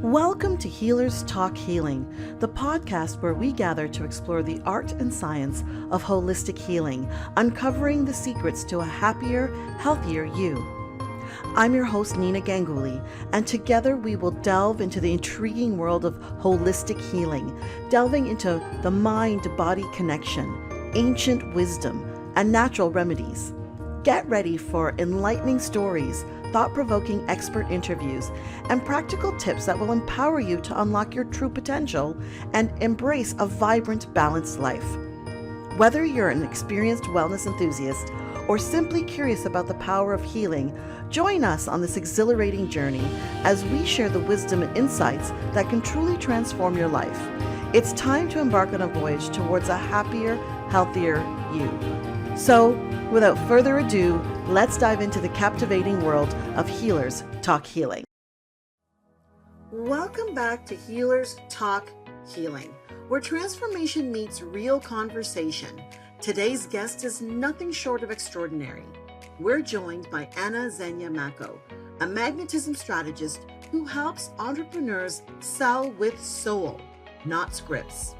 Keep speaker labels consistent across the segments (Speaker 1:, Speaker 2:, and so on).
Speaker 1: Welcome to Healers Talk Healing, the podcast where we gather to explore the art and science of holistic healing, uncovering the secrets to a happier, healthier you. I'm your host, Nina Ganguly, and together we will delve into the intriguing world of holistic healing, delving into the mind-body connection, ancient wisdom, and natural remedies. Get ready for enlightening stories, thought-provoking expert interviews, and practical tips that will empower you to unlock your true potential and embrace a vibrant, balanced life. Whether you're an experienced wellness enthusiast or simply curious about the power of healing, join us on this exhilarating journey as we share the wisdom and insights that can truly transform your life. It's time to embark on a voyage towards a happier, healthier you. So, without further ado, let's dive into the captivating world of Healers Talk Healing. Welcome back to Healers Talk Healing, where transformation meets real conversation. Today's guest is nothing short of extraordinary. We're joined by Ana Xenia Macko, a magnetism strategist who helps entrepreneurs sell with soul, not scripts.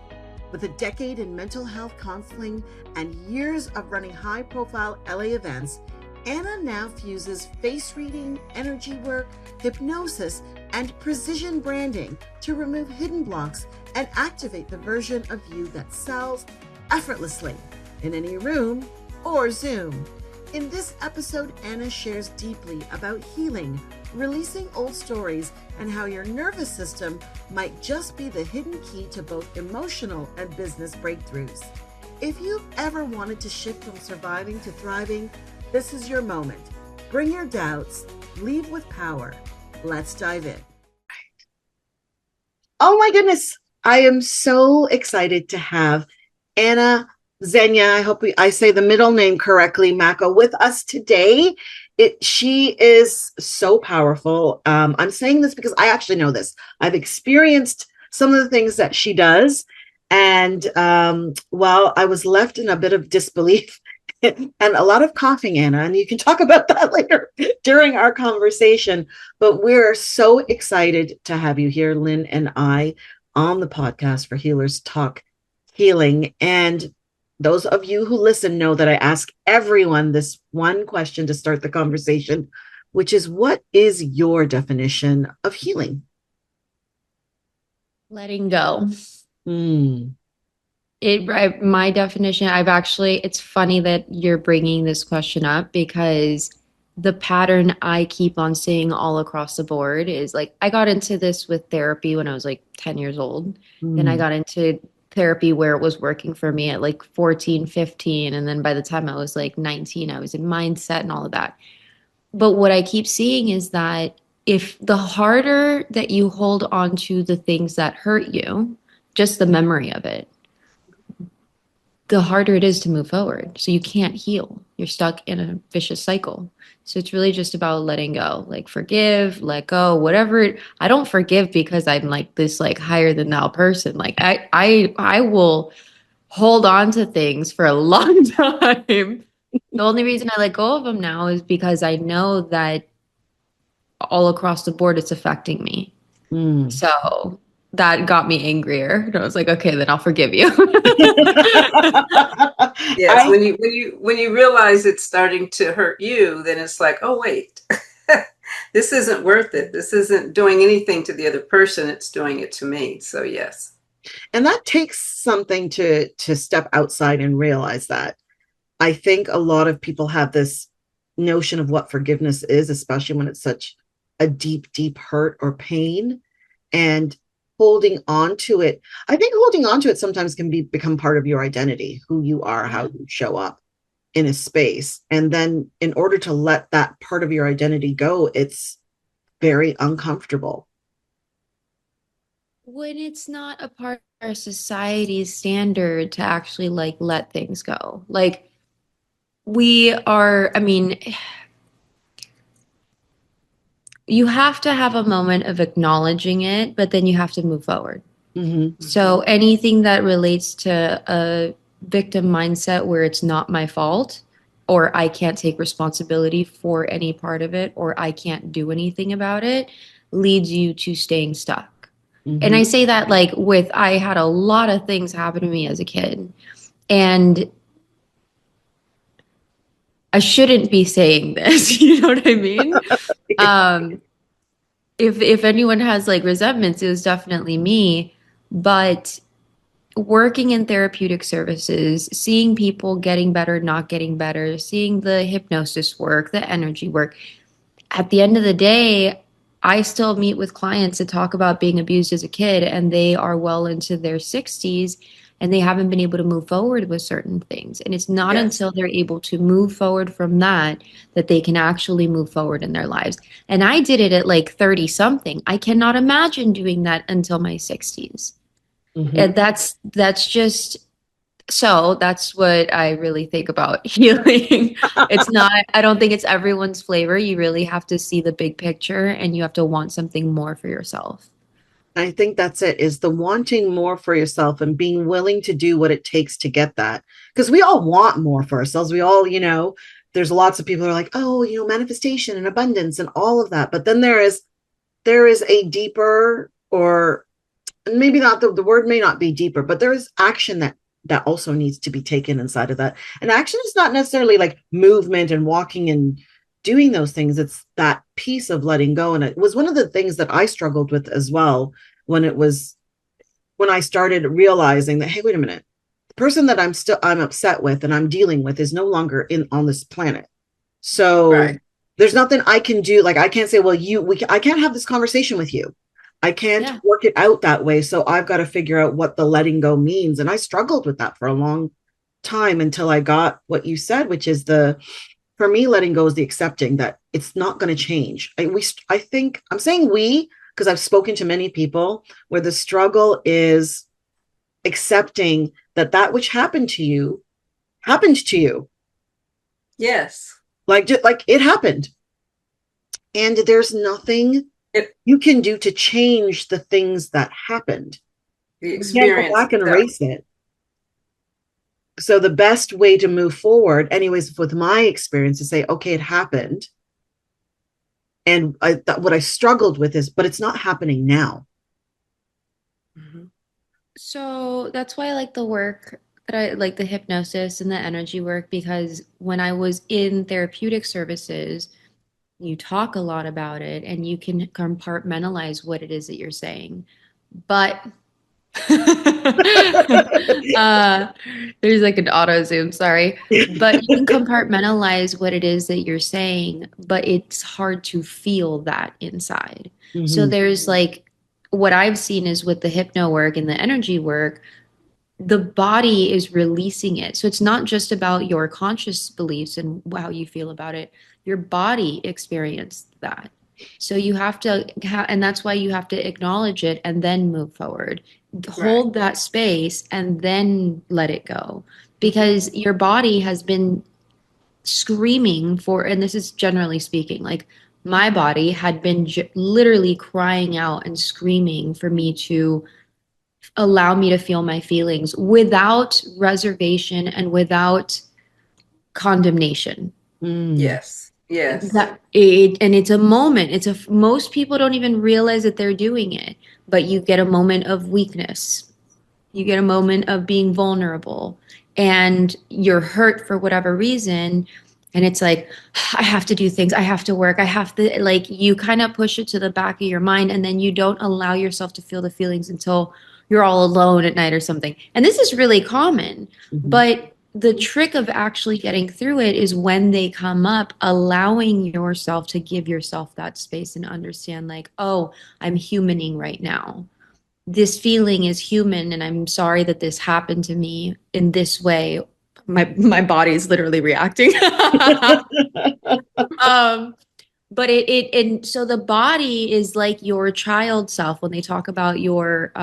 Speaker 1: With a decade in mental health counseling and years of running high-profile LA events, Ana now fuses face reading, energy work, hypnosis, and precision branding to remove hidden blocks and activate the version of you that sells effortlessly in any room or Zoom. In this episode, Ana shares deeply about healing, releasing old stories, and how your nervous system might just be the hidden key to both emotional and business breakthroughs. If you've ever wanted to shift from surviving to thriving, this is your moment. Bring your doubts, leave with power. Let's dive in. Oh my goodness, I am so excited to have Ana Xenia, I hope I say the middle name correctly, Macko, with us today. She is so powerful. I'm saying this because I actually know this. I've experienced some of the things that she does. And while I was left in a bit of disbelief and a lot of coughing, Ana, and you can talk about that later during our conversation. But we're so excited to have you here, Lynn and I, on the podcast for Healers Talk Healing. And those of you who listen know that I ask everyone this one question to start the conversation, which is, what is your definition of healing?
Speaker 2: Letting go.
Speaker 1: Mm.
Speaker 2: My definition, it's funny that you're bringing this question up because the pattern I keep on seeing all across the board is like, I got into this with therapy when I was like 10 years old. Then I got into therapy where it was working for me at like 14, 15. And then by the time I was like 19, I was in mindset and all of that. But what I keep seeing is that if the harder that you hold on to the things that hurt you, just the memory of it, the harder it is to move forward. So you can't heal. You're stuck in a vicious cycle. So it's really just about letting go, like forgive, let go, whatever. I don't forgive because I'm like this like higher than thou person. Like I will hold on to things for a long time. The only reason I let go of them now is because I know that all across the board it's affecting me. So that got me angrier. And I was like, okay, then I'll forgive you.
Speaker 3: Yes, when you realize it's starting to hurt you, then it's like, oh wait, this isn't worth it. This isn't doing anything to the other person. It's doing it to me. So yes.
Speaker 1: And that takes something to step outside and realize that. I think a lot of people have this notion of what forgiveness is, especially when it's such a deep, deep hurt or pain. And holding on to it, I think holding on to it sometimes can become part of your identity, who you are, how you show up in a space. And then in order to let that part of your identity go, it's very uncomfortable.
Speaker 2: When it's not a part of our society's standard to actually like let things go. Like we are, I mean, you have to have a moment of acknowledging it, but then you have to move forward. So anything that relates to a victim mindset where it's not my fault, or I can't take responsibility for any part of it, or I can't do anything about it, leads you to staying stuck. And
Speaker 1: Mm-hmm.
Speaker 2: I say that like with, I had a lot of things happen to me as a kid. And I shouldn't be saying this, you know what I mean? Um, if anyone has like resentments, it was definitely me. But working in therapeutic services, seeing people getting better, not getting better, seeing the hypnosis work, the energy work, at the end of the day, I still meet with clients to talk about being abused as a kid, and they are well into their 60s and they haven't been able to move forward with certain things. And it's not
Speaker 3: Yes.
Speaker 2: until they're able to move forward from that that they can actually move forward in their lives. And I did it at like 30 something. I cannot imagine doing that until my 60s.
Speaker 1: Mm-hmm.
Speaker 2: And that's just, so that's what I really think about healing. It's not, I don't think it's everyone's flavor. You really have to see the big picture and you have to want something more for yourself.
Speaker 1: I think that's it, is the wanting more for yourself and being willing to do what it takes to get that. Because we all want more for ourselves. We all, there's lots of people who are like, oh, manifestation and abundance and all of that. But then there is a deeper, or maybe not, the word may not be deeper, but there is action that also needs to be taken inside of that. And action is not necessarily like movement and walking and doing those things. It's that piece of letting go. And it was one of the things that I struggled with as well, when I started realizing that, hey, wait a minute, the person that I'm upset with and I'm dealing with is no longer in on this planet. So
Speaker 3: Right.
Speaker 1: there's nothing I can do. Like, I can't say, well, I can't have this conversation with you. I can't
Speaker 2: Yeah.
Speaker 1: work it out that way. So I've got to figure out what the letting go means. And I struggled with that for a long time until I got what you said, which is for me, letting go is the accepting that it's not going to change. I think I'm saying we, because I've spoken to many people where the struggle is accepting that which happened to you.
Speaker 3: Yes.
Speaker 1: Like it happened. And there's nothing
Speaker 3: It,
Speaker 1: you can do to change the things that happened.
Speaker 3: the
Speaker 1: You can't go
Speaker 3: experience
Speaker 1: back and
Speaker 3: itself.
Speaker 1: erase it. So the best way to move forward, anyways, with my experience, is say, okay, it happened. And what I struggled with is, but it's not happening now.
Speaker 3: Mhm.
Speaker 2: So that's why I like the work that I like, the hypnosis and the energy work, because when I was in therapeutic services, you talk a lot about it and you can compartmentalize what it is that you're saying. But uh, there's like an auto zoom, sorry. But you can compartmentalize what it is that you're saying, but it's hard to feel that inside. So
Speaker 1: Mhm.
Speaker 2: there's like, what I've seen is with the hypno work and the energy work, the body is releasing it. So it's not just about your conscious beliefs and how you feel about it. Your body experienced that. So you have to, and that's why you have to acknowledge it and then move forward.
Speaker 3: Right.
Speaker 2: Hold that space and then let it go. Because your body has been screaming for, and this is generally speaking, like my body had been literally crying out and screaming for me to allow me to feel my feelings without reservation and without condemnation.
Speaker 1: Mm.
Speaker 3: Yes. Yes.
Speaker 2: That it, and it's a moment. Most people don't even realize that they're doing it, but you get a moment of weakness. You get a moment of being vulnerable and you're hurt for whatever reason. And it's like, I have to do things. I have to work. I have to, like, you kind of push it to the back of your mind. And then you don't allow yourself to feel the feelings until you're all alone at night or something. And this is really common.
Speaker 1: Mhm.
Speaker 2: But the trick of actually getting through it is when they come up, allowing yourself to give yourself that space and understand, like, oh, I'm humaning right now. This feeling is human and I'm sorry that this happened to me in this way. My body is literally reacting. um but it and so the body is like your child self. When they talk about your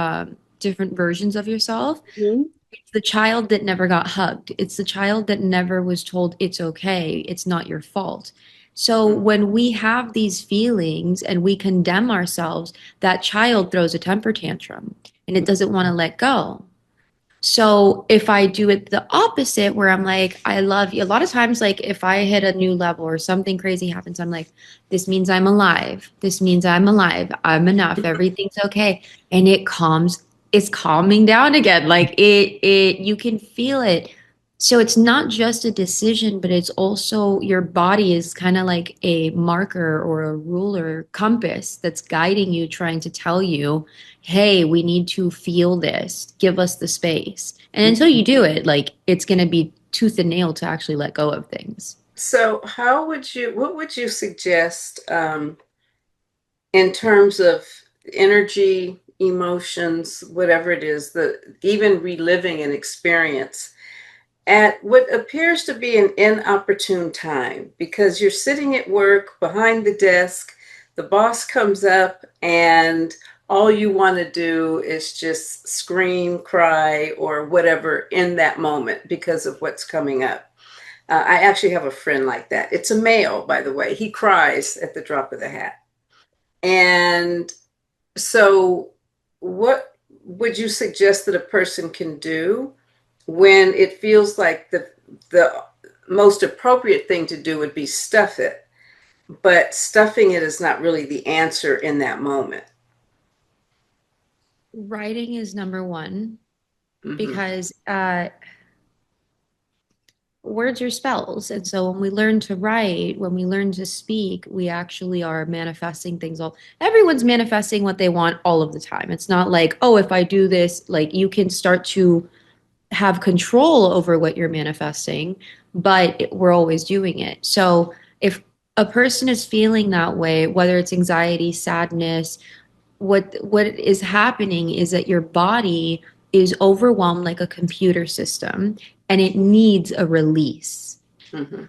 Speaker 2: different versions of yourself,
Speaker 1: Mhm.
Speaker 2: it's the child that never got hugged. It's the child that never was told it's okay, it's not your fault. So when we have these feelings and we condemn ourselves, that child throws a temper tantrum and it doesn't want to let go. So if I do it the opposite, where I'm like, I love you, a lot of times, like if I hit a new level or something crazy happens, I'm like, this means I'm alive. This means I'm alive. I'm enough. Everything's okay. And it's calming down again. Like you can feel it. So it's not just a decision, but it's also your body is kind of like a marker or a ruler compass that's guiding you, trying to tell you, hey, we need to feel this. Give us the space. And until you do it, like it's going to be tooth and nail to actually let go of things.
Speaker 3: So, what would you suggest in terms of energy, emotions, whatever it is, even reliving an experience at what appears to be an inopportune time because you're sitting at work behind the desk, the boss comes up, and all you want to do is just scream, cry, or whatever in that moment because of what's coming up. I actually have a friend like that. It's a male, by the way. He cries at the drop of the hat. And so, what would you suggest that a person can do when it feels like the most appropriate thing to do would be stuff it, but stuffing it is not really the answer in that moment?
Speaker 2: Writing is number one
Speaker 3: Mm-hmm.
Speaker 2: because words are spells. And so when we learn to write, when we learn to speak, we actually are manifesting things everyone's manifesting what they want all of the time. It's not like, oh, if I do this, like you can start to have control over what you're manifesting, but we're always doing it. So if a person is feeling that way, whether it's anxiety, sadness, what is happening is that your body is overwhelmed like a computer system and it needs a release.
Speaker 3: Mm-hmm.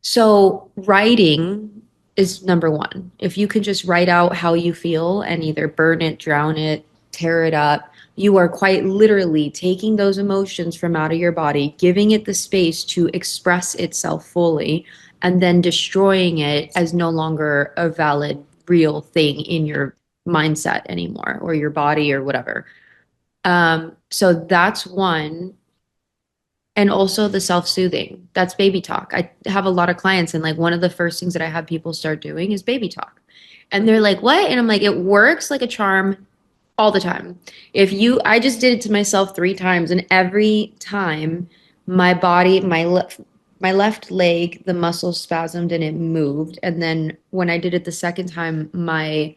Speaker 2: So writing is number one. If you can just write out how you feel and either burn it, drown it, tear it up, you are quite literally taking those emotions from out of your body, giving it the space to express itself fully, and then destroying it as no longer a valid, real thing in your mindset anymore or your body or whatever. So that's one. And also the self-soothing. That's baby talk. I have a lot of clients, and like one of the first things that I have people start doing is baby talk. And they're like, "What?" And I'm like, "It works like a charm all the time. I just did it to myself 3 times, and every time my body, my left leg, the muscle spasmed and it moved. And then when I did it the second time, my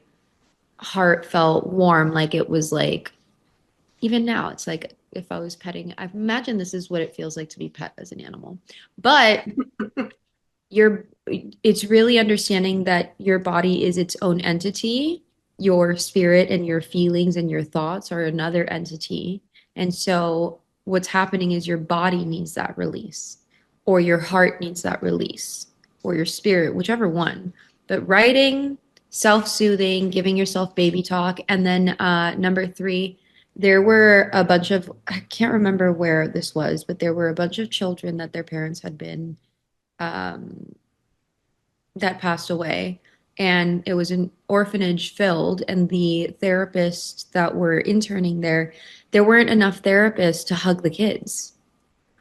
Speaker 2: heart felt warm, like it was like even now, it's like if I was petting, I imagine this is what it feels like to be pet as an animal. But you're it's really understanding that your body is its own entity. Your spirit and your feelings and your thoughts are another entity. And so what's happening is your body needs that release, or your heart needs that release, or your spirit, whichever one. But writing, self-soothing, giving yourself baby talk, and then number three, there were a bunch of, I can't remember where this was, but there were a bunch of children that their parents had been um, that passed away. And it was an orphanage filled, and the therapists that were interning there weren't enough therapists to hug the kids.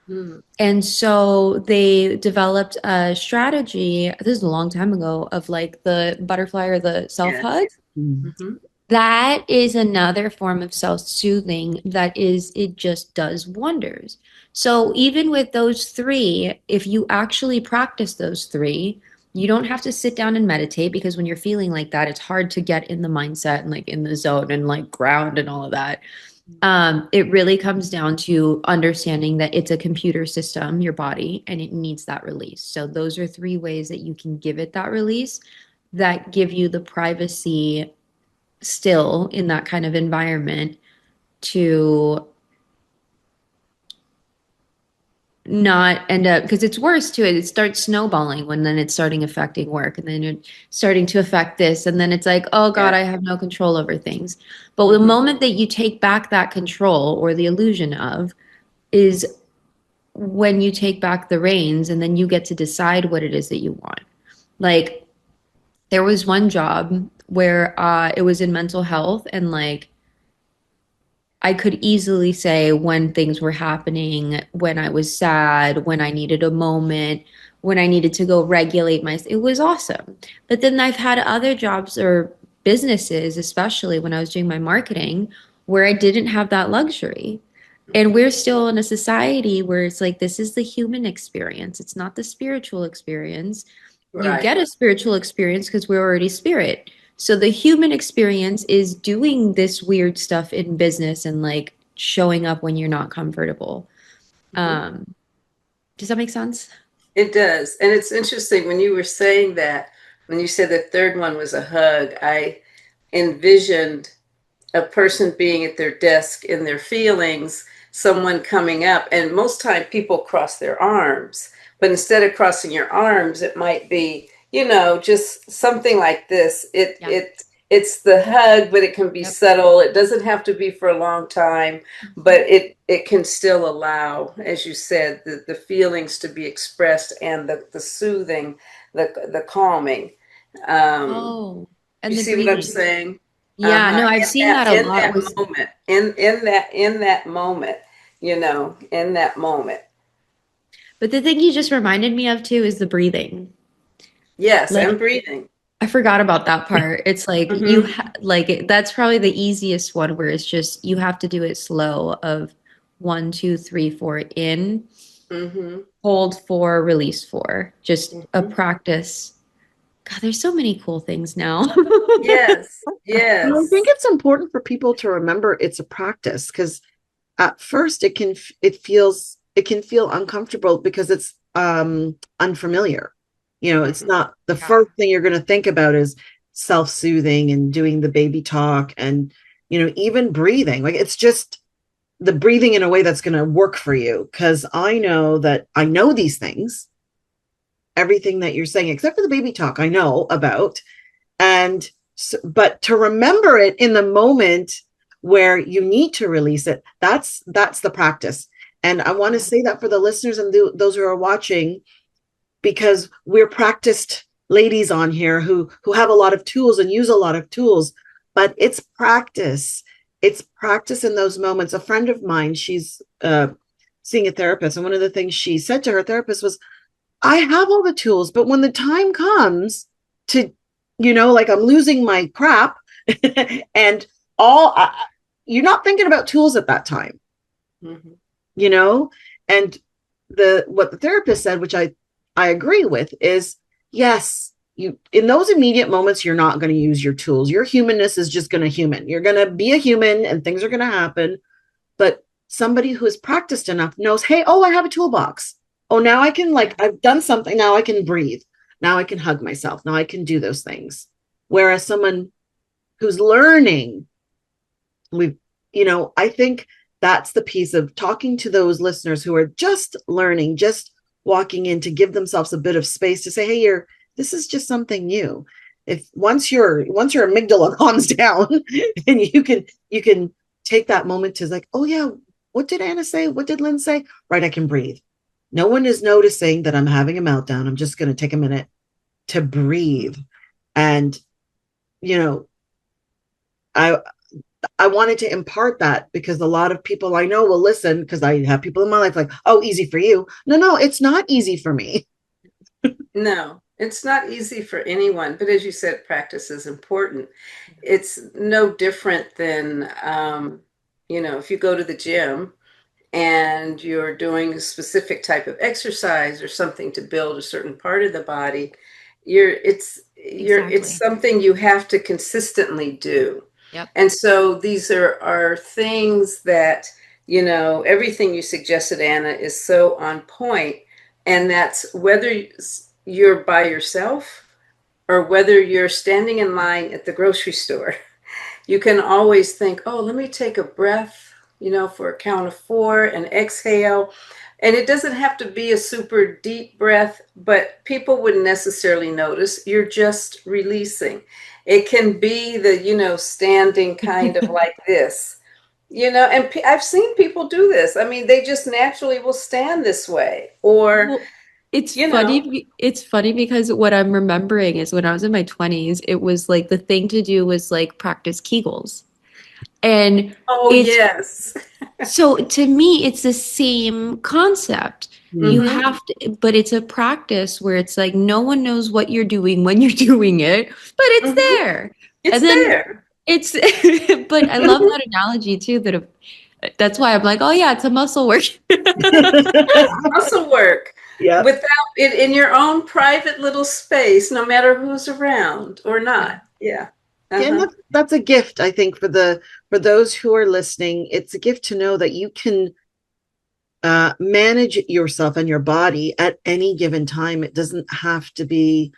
Speaker 3: Mm-hmm.
Speaker 2: And so they developed a strategy, this is a long time ago, of like the butterfly or the self
Speaker 3: Yes.
Speaker 2: hug.
Speaker 3: Mm-hmm.
Speaker 2: That is another form of self-soothing it just does wonders. So even with those three, if you actually practice those three, you don't have to sit down and meditate because when you're feeling like that, it's hard to get in the mindset and like in the zone and like ground and all of that. It really comes down to understanding that it's a computer system, your body, and it needs that release. So those are 3 ways that you can give it that release that give you the privacy still in that kind of environment to not end up because it's worse too. It starts snowballing when then it's starting affecting work and then you're starting to affect this and then it's like, oh God,
Speaker 3: Yeah.
Speaker 2: I have no control over things. But the
Speaker 3: Mm-hmm.
Speaker 2: moment that you take back that control or the illusion of is when you take back the reins and then you get to decide what it is that you want. Like there was one job where it was in mental health and like I could easily say when things were happening, when I was sad, when I needed a moment, when I needed to go regulate myself. It was awesome. But then I've had other jobs or businesses, especially when I was doing my marketing, where I didn't have that luxury. And we're still in a society where it's like, this is the human experience. It's not the spiritual experience. You
Speaker 3: Right.
Speaker 2: get a spiritual experience because we're already spirit. So the human experience is doing this weird stuff in business and like showing up when you're not comfortable.
Speaker 3: Mhm.
Speaker 2: Um, does that make sense?
Speaker 3: It does. And it's interesting when you were saying that, when you said the third one was a hug, I envisioned a person being at their desk in their feelings, someone coming up, and most time people cross their arms, but instead of crossing your arms, it might be, just something like this.
Speaker 2: Yeah.
Speaker 3: It's the hug, but it can be
Speaker 2: Yep.
Speaker 3: subtle. It doesn't have to be for a long time, but it can still allow, as you said, the feelings to be expressed and the soothing, the calming.
Speaker 2: Oh,
Speaker 3: You
Speaker 2: and the
Speaker 3: see what I'm
Speaker 2: breathing.
Speaker 3: saying?
Speaker 2: Yeah, no, I've seen that a
Speaker 3: In
Speaker 2: lot
Speaker 3: that
Speaker 2: with,
Speaker 3: moment, in that moment, in that moment.
Speaker 2: but the thing you just reminded me of too is the breathing.
Speaker 3: Yes,
Speaker 2: Like
Speaker 3: and breathing.
Speaker 2: I forgot about that part. It's like
Speaker 3: Hmm.
Speaker 2: that's probably the easiest one where it's just you have to do it slow of one, two, three, four in,
Speaker 3: Hmm.
Speaker 2: hold four, release four. Just a
Speaker 3: Hmm.
Speaker 2: practice. God, there's so many cool things now.
Speaker 3: Yes,
Speaker 1: Well, I think
Speaker 3: yes.
Speaker 1: it's important for people to remember it's a practice because at first it can feel uncomfortable because it's unfamiliar. It's
Speaker 3: Hmm.
Speaker 1: not the
Speaker 2: Yeah.
Speaker 1: first thing you're going to think about is self-soothing and doing the baby talk and even breathing. Like it's just the breathing in a way that's going to work for you because I know that I know these things, everything that you're saying except for the baby talk I know about. And but to remember it in the moment where you need to release it, that's the practice. And I want to
Speaker 2: Yeah.
Speaker 1: say that for the listeners and those who are watching, because we're practiced ladies on here who have a lot of tools and use a lot of tools, but it's practice in those moments. A friend of mine, she's seeing a therapist, and one of the things she said to her therapist was, I have all the tools, but when the time comes to, like I'm losing my crap and all, you're not thinking about tools at that time,
Speaker 3: Hmm.
Speaker 1: you know? And what the therapist said, which I agree with, is yes, you in those immediate moments, you're not going to use your tools. Your humanness is just going to human. You're going to be a human and things are going to happen. But somebody who has practiced enough knows, hey, oh, I have a toolbox. Oh, now I can, like, I've done something. Now I can breathe. Now I can hug myself. Now I can do those things. Whereas someone who's learning, I think that's the piece of talking to those listeners who are just learning, just walking in, to give themselves a bit of space to say, hey, this is just something new. If once your amygdala calms down and you can take that moment to, like, oh yeah, what did Anna say? What did Lynn say? Right, I can breathe. No one is noticing that I'm having a meltdown. I'm just going to take a minute to breathe. And you know, I I wanted to impart that because a lot of people I know will listen, because I have people in my life like, oh, easy for you. No, it's not easy for me.
Speaker 3: No, it's not easy for anyone, but as you said, practice is important. It's no different than, if you go to the gym and you're doing a specific type of exercise or something to build a certain part of the body, it's
Speaker 2: Exactly.
Speaker 3: something you have to consistently do.
Speaker 2: Yep.
Speaker 3: And so these are things that, everything you suggested, Anna, is so on point. And that's whether you're by yourself or whether you're standing in line at the grocery store. You can always think, oh, let me take a breath, for a count of four and exhale. And it doesn't have to be a super deep breath, but people wouldn't necessarily notice. You're just releasing. It can be the, standing kind of like this, and I've seen people do this. I mean, they just naturally will stand this way or,
Speaker 2: Well, it's
Speaker 3: you know,
Speaker 2: funny. It's funny because what I'm remembering is when I was in my 20s, it was like the thing to do was like practice Kegels. And
Speaker 3: Oh,
Speaker 2: it's
Speaker 3: yes.
Speaker 2: so to me, it's the same concept. You
Speaker 1: Mhm.
Speaker 2: have to, but it's a practice where it's like no one knows what you're doing when you're doing it, but it's
Speaker 3: Mhm.
Speaker 2: there. And
Speaker 3: It's
Speaker 2: then
Speaker 3: there.
Speaker 2: it's, but I love that analogy too. That's why I'm like, oh yeah, it's a muscle work.
Speaker 3: Muscle work
Speaker 1: Yep.
Speaker 3: without it in your own private little space, no matter who's around or not. Yeah.
Speaker 1: Yeah, and
Speaker 3: Uh-huh.
Speaker 1: that's a gift, I think, for those who are listening. It's a gift to know that you can manage yourself and your body at any given time. It doesn't have to be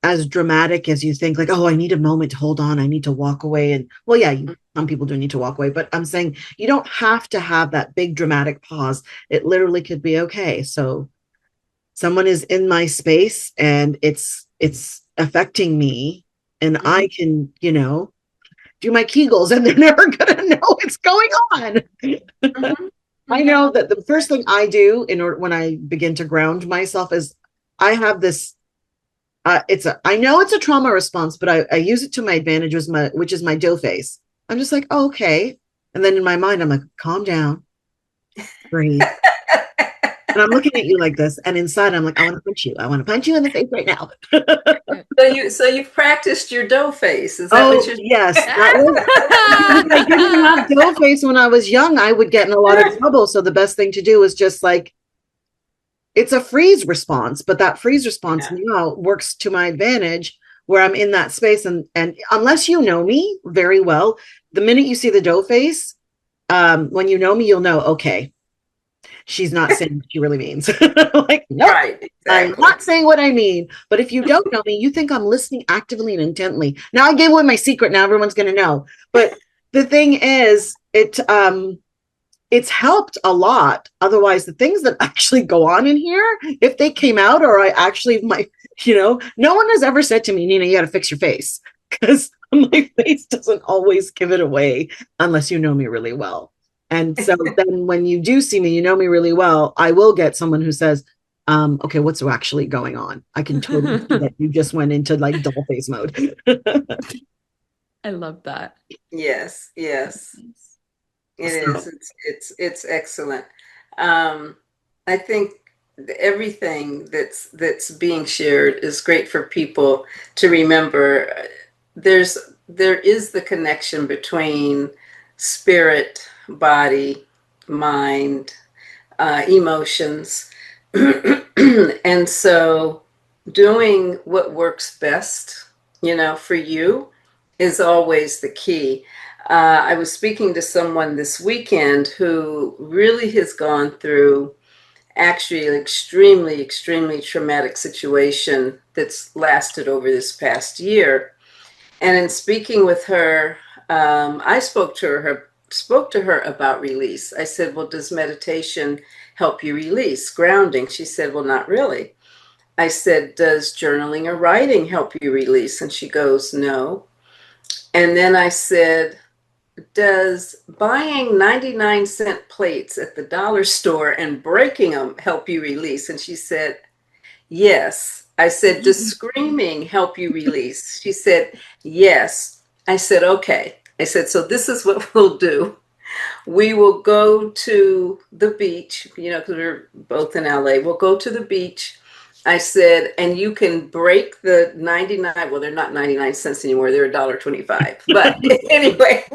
Speaker 1: as dramatic as you think, like, oh, I need a moment to hold on. I need to walk away. And well, yeah, some people do need to walk away, but I'm saying you don't have to have that big dramatic pause. It literally could be okay. So someone is in my space and it's affecting me, and
Speaker 3: Mhm.
Speaker 1: I can, do my Kegels and they're never gonna know what's going on.
Speaker 3: Mhm.
Speaker 1: I
Speaker 3: Mhm.
Speaker 1: know that the first thing I do in order when I begin to ground myself is I have this I know it's a trauma response, but I use it to my advantage, which is my dough face. I'm just like, oh, okay. And then in my mind, I'm like, calm down, breathe. And I'm looking at you like this. And inside, I'm like, I want to punch you. I want to punch you in the face right now.
Speaker 3: So you've practiced your dough face. Is that what
Speaker 1: Oh,
Speaker 3: you're
Speaker 1: yes. That was because I didn't have dough face when I was young. I would get in a lot of trouble. So the best thing to do is just like, it's a freeze response, but that freeze response
Speaker 3: Yeah.
Speaker 1: now works to my advantage where I'm in that space. And unless you know me very well, the minute you see the dough face, when you know me, you'll know, okay, she's not saying what she really means. Like, nope,
Speaker 3: Right,
Speaker 1: I'm
Speaker 3: exactly.
Speaker 1: not saying what I mean. But if you don't know me, you think I'm listening actively and intently. Now I gave away my secret. Now everyone's going to know. But the thing is, it's helped a lot. Otherwise, the things that actually go on in here, if they came out, or I actually might, no one has ever said to me, Nina, you got to fix your face, because my face doesn't always give it away unless you know me really well. And so then when you do see me, you know me really well, I will get someone who says, okay, what's actually going on? I can totally see that you just went into like double face mode.
Speaker 2: I love that.
Speaker 3: Yes, yes. It
Speaker 1: So,
Speaker 3: is. It's excellent. Um, I think everything that's being shared is great for people to remember. There is the connection between spirit, body, mind, emotions, and so doing what works best, for you is always the key. I was speaking to someone this weekend who really has gone through actually an extremely, extremely traumatic situation that's lasted over this past year. And in speaking with her, I spoke to her about release. I said, "Well, does meditation help you release grounding?" She said, "Well, not really." I said, "Does journaling or writing help you release?" And she goes, "No." And then I said, "Does buying 99-cent plates at the dollar store and breaking them help you release?" And she said, "Yes." I said, "Does screaming help you release?" She said, "Yes." I said, "Okay." I said, "So this is what we'll do. We will go to the beach, because we're both in LA. We'll go to the beach." I said, "And you can break the 99, well, they're not 99 cents anymore. They're $1.25. But anyway,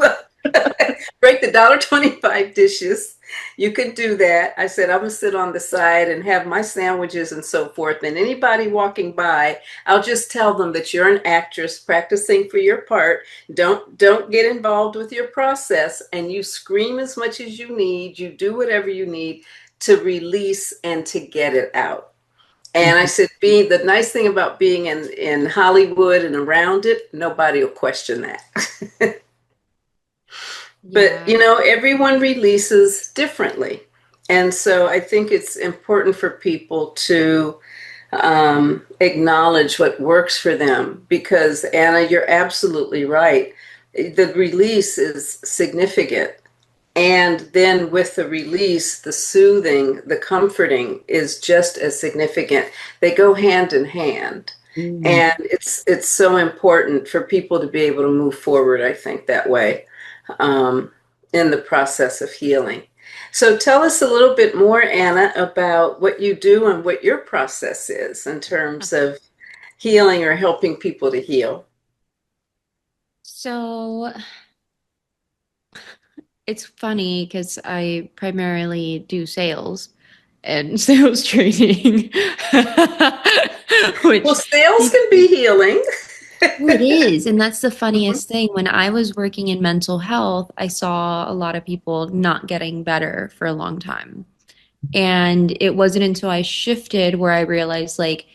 Speaker 3: break the $1.25 dishes. You can do that." I said, "I'm gonna sit on the side and have my sandwiches and so forth. And anybody walking by, I'll just tell them that you're an actress practicing for your part. Don't get involved with your process, and you scream as much as you need. You do whatever you need to release and to get it out." And I said, being the nice thing about being in Hollywood and around it, nobody will question that. But,
Speaker 2: Yeah.
Speaker 3: everyone releases differently. And so I think it's important for people to acknowledge what works for them, because, Anna, you're absolutely right. The release is significant. And then with the release, the soothing, the comforting is just as significant. They go hand in hand.
Speaker 1: mm,
Speaker 3: And it's so important for people to be able to move forward, I think, that way. um, in the process of healing. So tell us a little bit more, Anna, about what you do and what your process is in terms of healing or helping people to heal.
Speaker 2: So it's funny because I primarily do sales and sales training,
Speaker 3: Well,
Speaker 2: which
Speaker 3: sales can be healing.
Speaker 2: well, it is. And that's the
Speaker 3: Mhm.
Speaker 2: funniest thing. When I was working in mental health, I saw a lot of people not getting better for a long time. And it wasn't until I shifted where I realized, like,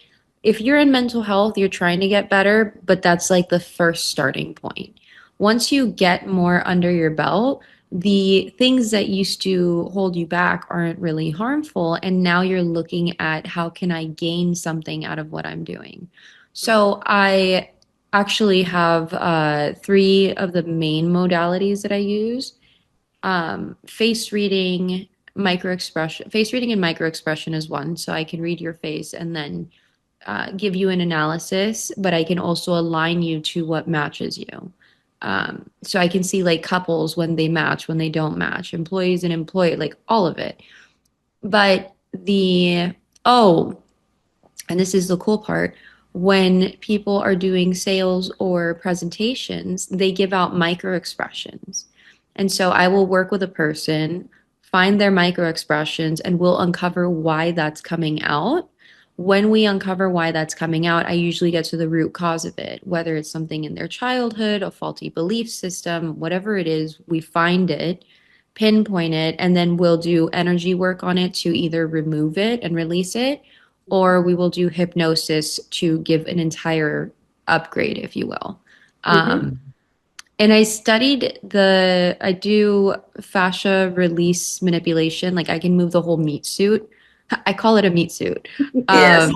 Speaker 2: if you're in mental health, you're trying to get better, but that's like the first starting point. Once you get more under your belt, the things that used to hold you back aren't really harmful. And now you're looking at how can I gain something out of what I'm doing. So I actually have three of the main modalities that I use. Face reading, micro expression. Face reading and micro expression is one. So I can read your face and then give you an analysis, but I can also align you to what matches you. So I can see like couples when they match, when they don't match, employees and employee, like all of it. But oh, and this is the cool part, when people are doing sales or presentations, they give out micro expressions. And so I will work with a person, find their micro expressions, and we'll uncover why that's coming out. When we uncover why that's coming out, I usually get to the root cause of it, whether it's something in their childhood, a faulty belief system, whatever it is, we find it, pinpoint it, and then we'll do energy work on it to either remove it and release it, or we will do hypnosis to give an entire upgrade, if you will.
Speaker 3: Mhm.
Speaker 2: And I do fascia release manipulation. Like I can move the whole meat suit. I call it a meat suit.
Speaker 3: Yes.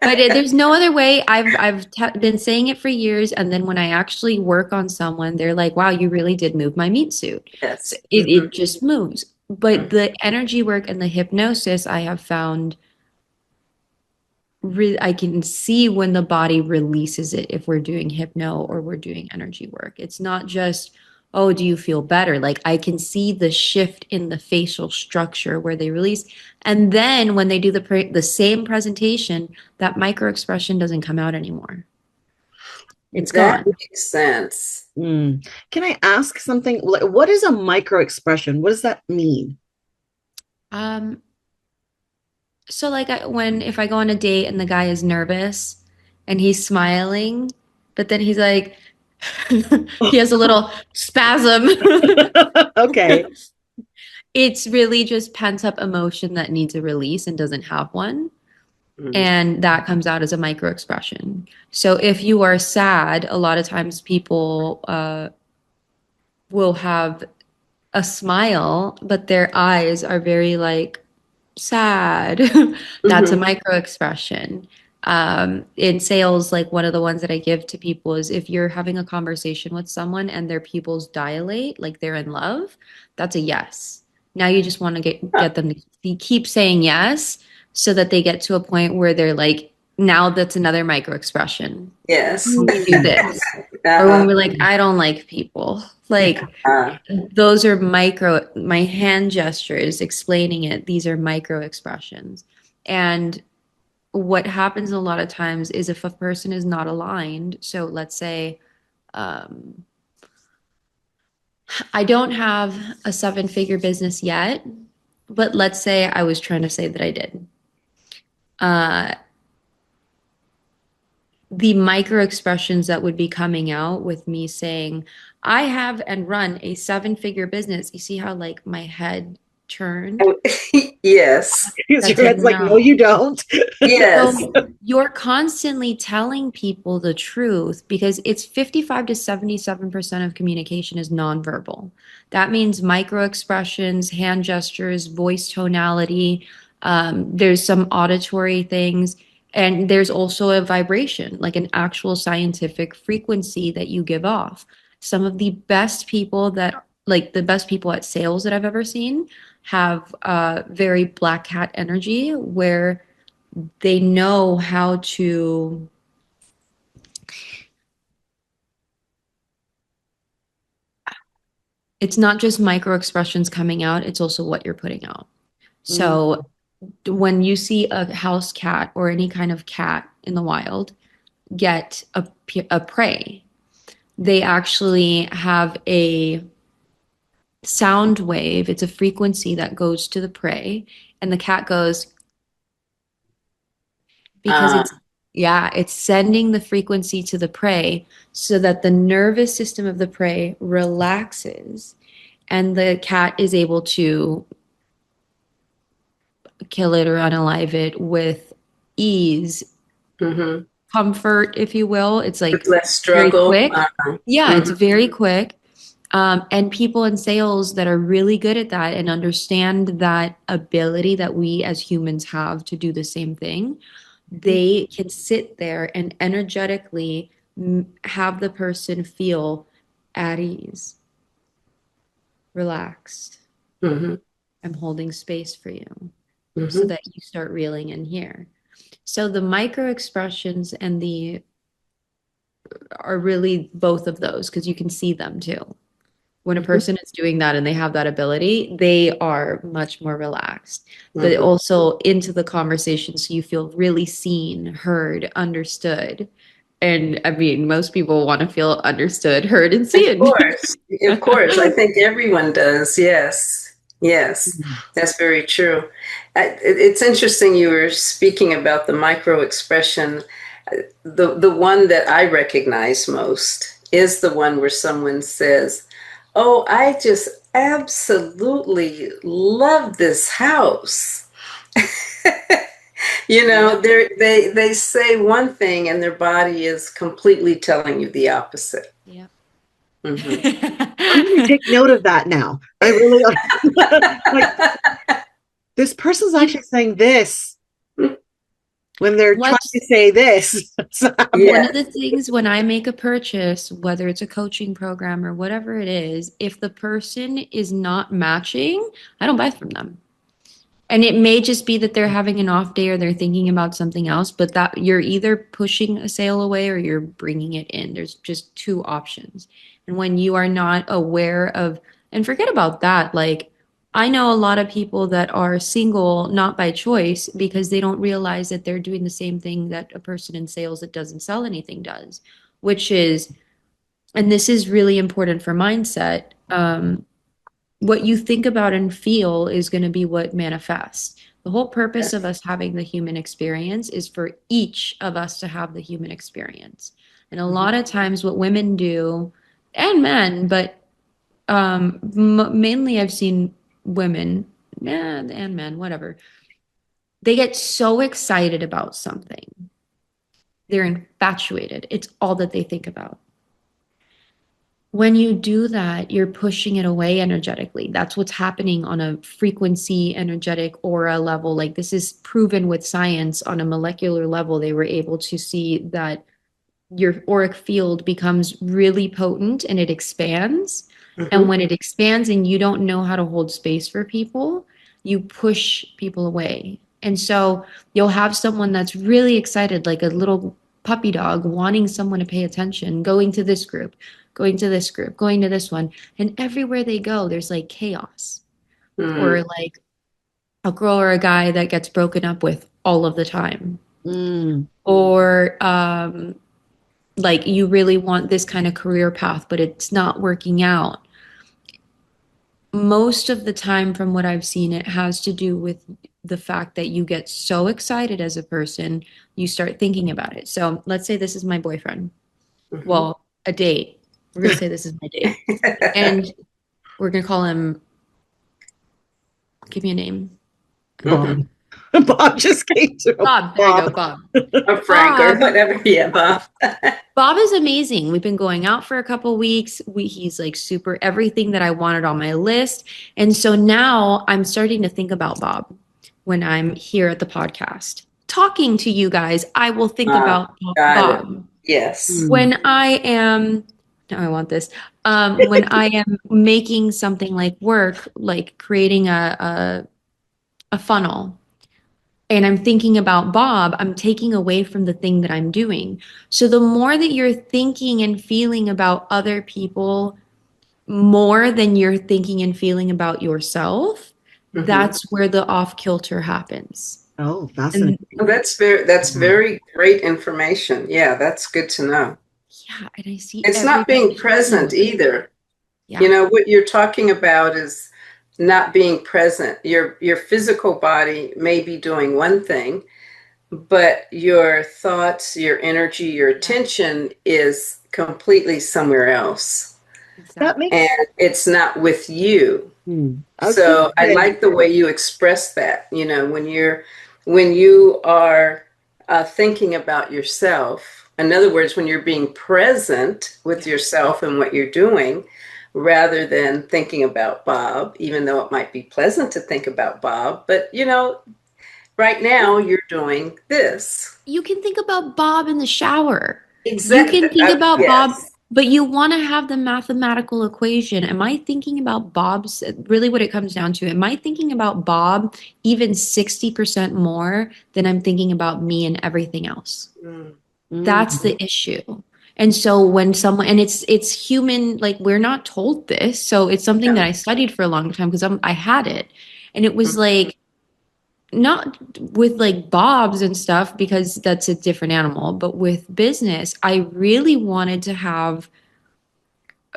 Speaker 2: But there's no other way. I've been saying it for years, and then when I actually work on someone, they're like, "Wow, you really did move my meat suit." So
Speaker 3: Yes.
Speaker 2: it just moves. But
Speaker 3: Mhm.
Speaker 2: the energy work and the hypnosis, I have found I can see when the body releases it if we're doing hypno or we're doing energy work. It's not just, oh, do you feel better? Like I can see the shift in the facial structure where they release. And then when they do the same presentation, that micro expression doesn't come out anymore. It's
Speaker 3: That
Speaker 2: gone.
Speaker 3: makes sense.
Speaker 1: Can I ask something? What is a micro expression? What does that mean?
Speaker 2: Um, so like if I go on a date and the guy is nervous and he's smiling, but then he's like, he has a little spasm.
Speaker 1: Okay.
Speaker 2: It's really just pent up emotion that needs a release and doesn't have one.
Speaker 3: Mhm.
Speaker 2: And that comes out as a micro expression. So if you are sad, a lot of times people will have a smile, but their eyes are very like sad. That's a
Speaker 3: Mhm.
Speaker 2: micro expression. In sales, like one of the ones that I give to people is if you're having a conversation with someone and their pupils dilate, like they're in love, that's a yes. Now you just want to
Speaker 3: Huh.
Speaker 2: get them to keep saying yes so that they get to a point where they're like, now that's another micro expression.
Speaker 3: Yes.
Speaker 2: When we do this. Or when
Speaker 3: Uh-huh.
Speaker 2: we're like, I don't like people. Like
Speaker 3: Uh,
Speaker 2: those are my hand gestures explaining it. These are micro expressions. And what happens a lot of times is if a person is not aligned, so let's say um, I don't have a seven-figure business yet, but let's say I was trying to say that I did. Uh, the micro expressions that would be coming out with me saying, I have and run a seven-figure business. You see how like my head turned?
Speaker 3: yes.
Speaker 1: Because
Speaker 2: That's
Speaker 1: your
Speaker 2: a
Speaker 1: head's like, no,
Speaker 2: no.
Speaker 1: you don't.
Speaker 3: Yes.
Speaker 2: So you're constantly telling people the truth because it's 55 to 77% of communication is nonverbal. That means micro expressions, hand gestures, voice tonality. There's some auditory things, and there's also a vibration, like an actual scientific frequency that you give off. Some of the best people like the best people at sales that I've ever seen, have very black cat energy where they know how to it's not just micro expressions coming out, it's also what you're putting out. So when you see a house cat or any kind of cat in the wild get a prey, they actually have a sound wave. It's a frequency that goes to the prey, and the cat goes because it's sending the frequency to the prey so that the nervous system of the prey relaxes and the cat is able to kill it or unalive it with ease, comfort, if you will. It's like
Speaker 3: with less
Speaker 2: very
Speaker 3: struggle.
Speaker 2: quick. Yeah, it's very quick. And people in sales that are really good at that and understand that ability that we as humans have to do the same thing, they can sit there and energetically have the person feel at ease, relaxed. I'm holding space for you so that you start reeling in here. So the micro expressions and the are really both of those because you can see them too. When a person is doing that and they have that ability, they are much more relaxed, but also into the conversation so you feel really seen, heard, understood. And I mean, most people want to feel understood, heard, and seen.
Speaker 3: Of course. I think everyone does. Yes. Yes, that's very true. It's interesting you were speaking about the micro expression. The one that I recognize most is the one where someone says, "Oh, I just absolutely love this house." You know, they say one thing and their body is completely telling you the opposite.
Speaker 2: Yeah.
Speaker 1: I'm going to take note of that now. I really like this person's actually saying this when they're trying to say this.
Speaker 2: One of the things when I make a purchase, whether it's a coaching program or whatever it is, if the person is not matching, I don't buy from them. And it may just be that they're having an off day or they're thinking about something else, but that you're either pushing a sale away or you're bringing it in. There's just two options. And when you are not aware of, and forget about that, like I know a lot of people that are single, not by choice, because they don't realize that they're doing the same thing that a person in sales that doesn't sell anything does, which is, and this is really important for mindset. What you think about and feel is going to be what manifests. The whole purpose of us having the human experience is for each of us to have the human experience. And a lot of times what women do, and men, but mainly I've seen women and men, whatever. They get so excited about something. They're infatuated. It's all that they think about. When you do that, you're pushing it away energetically. That's what's happening on a frequency, energetic, aura level. Like this is proven with science on a molecular level. They were able to see that your auric field becomes really potent and it expands. And when it expands and you don't know how to hold space for people, you push people away. And so you'll have someone that's really excited, like a little puppy dog wanting someone to pay attention, going to this group, going to this group, going to this one. And everywhere they go, there's like chaos or like a girl or a guy that gets broken up with all of the time. Or like you really want this kind of career path, but it's not working out. Most of the time, from what I've seen, it has to do with the fact that you get so excited as a person, you start thinking about it. So let's say this is my boyfriend. Well, a date. We're going to say this is my date. And we're going to call him, give me a name.
Speaker 1: Bob. Bob just came to
Speaker 2: Bob. There you go, Bob.
Speaker 3: Or Frank or whatever. Yeah, Bob.
Speaker 2: Bob is amazing. We've been going out for a couple weeks. He's like super everything that I wanted on my list. And so now I'm starting to think about Bob when I'm here at the podcast. Talking to you guys, I will think about Bob.
Speaker 3: Yes.
Speaker 2: When I am, no, I want this. When I am making something like work, like creating a funnel, and I'm thinking about Bob, I'm taking away from the thing that I'm doing. So the more that you're thinking and feeling about other people more than you're thinking and feeling about yourself,
Speaker 3: Mm-hmm.
Speaker 2: that's where the off kilter happens.
Speaker 1: Oh,
Speaker 2: And
Speaker 1: fascinating.
Speaker 3: Oh, that's very great information. Yeah, that's good to know.
Speaker 2: yeah, and I see
Speaker 3: It's not being
Speaker 2: everybody
Speaker 3: present
Speaker 2: struggling.
Speaker 3: either. You
Speaker 2: Yeah,
Speaker 3: know, what you're talking about is not being present. Your physical body may be doing one thing, but your thoughts, your energy, your
Speaker 2: yeah,
Speaker 3: attention is completely somewhere else.
Speaker 1: That
Speaker 2: exactly.
Speaker 3: And
Speaker 1: makes
Speaker 3: it's not with you.
Speaker 1: I was going to
Speaker 3: So I
Speaker 1: say,
Speaker 3: like the way you express that. You know, when you are thinking about yourself. In other words, when you're being present with
Speaker 2: Yeah,
Speaker 3: yourself and what you're doing, rather than thinking about Bob, even though it might be pleasant to think about Bob. But you know, right now you're doing this.
Speaker 2: you can think about Bob in the shower. You
Speaker 3: Exactly.
Speaker 2: can think about Bob,
Speaker 3: Yes.
Speaker 2: but you want to have the mathematical equation. Am I thinking about Bob's really what it comes down to? Am I thinking about Bob even 60% more than I'm thinking about me and everything else?
Speaker 3: Mm.
Speaker 2: That's
Speaker 1: mm,
Speaker 2: the issue. And so when someone and it's human, like we're not told this. So it's something that
Speaker 3: Yeah.
Speaker 2: I studied for a long time because I had it. And it was like not with like bobs and stuff because that's a different animal, but with business, I really wanted to have,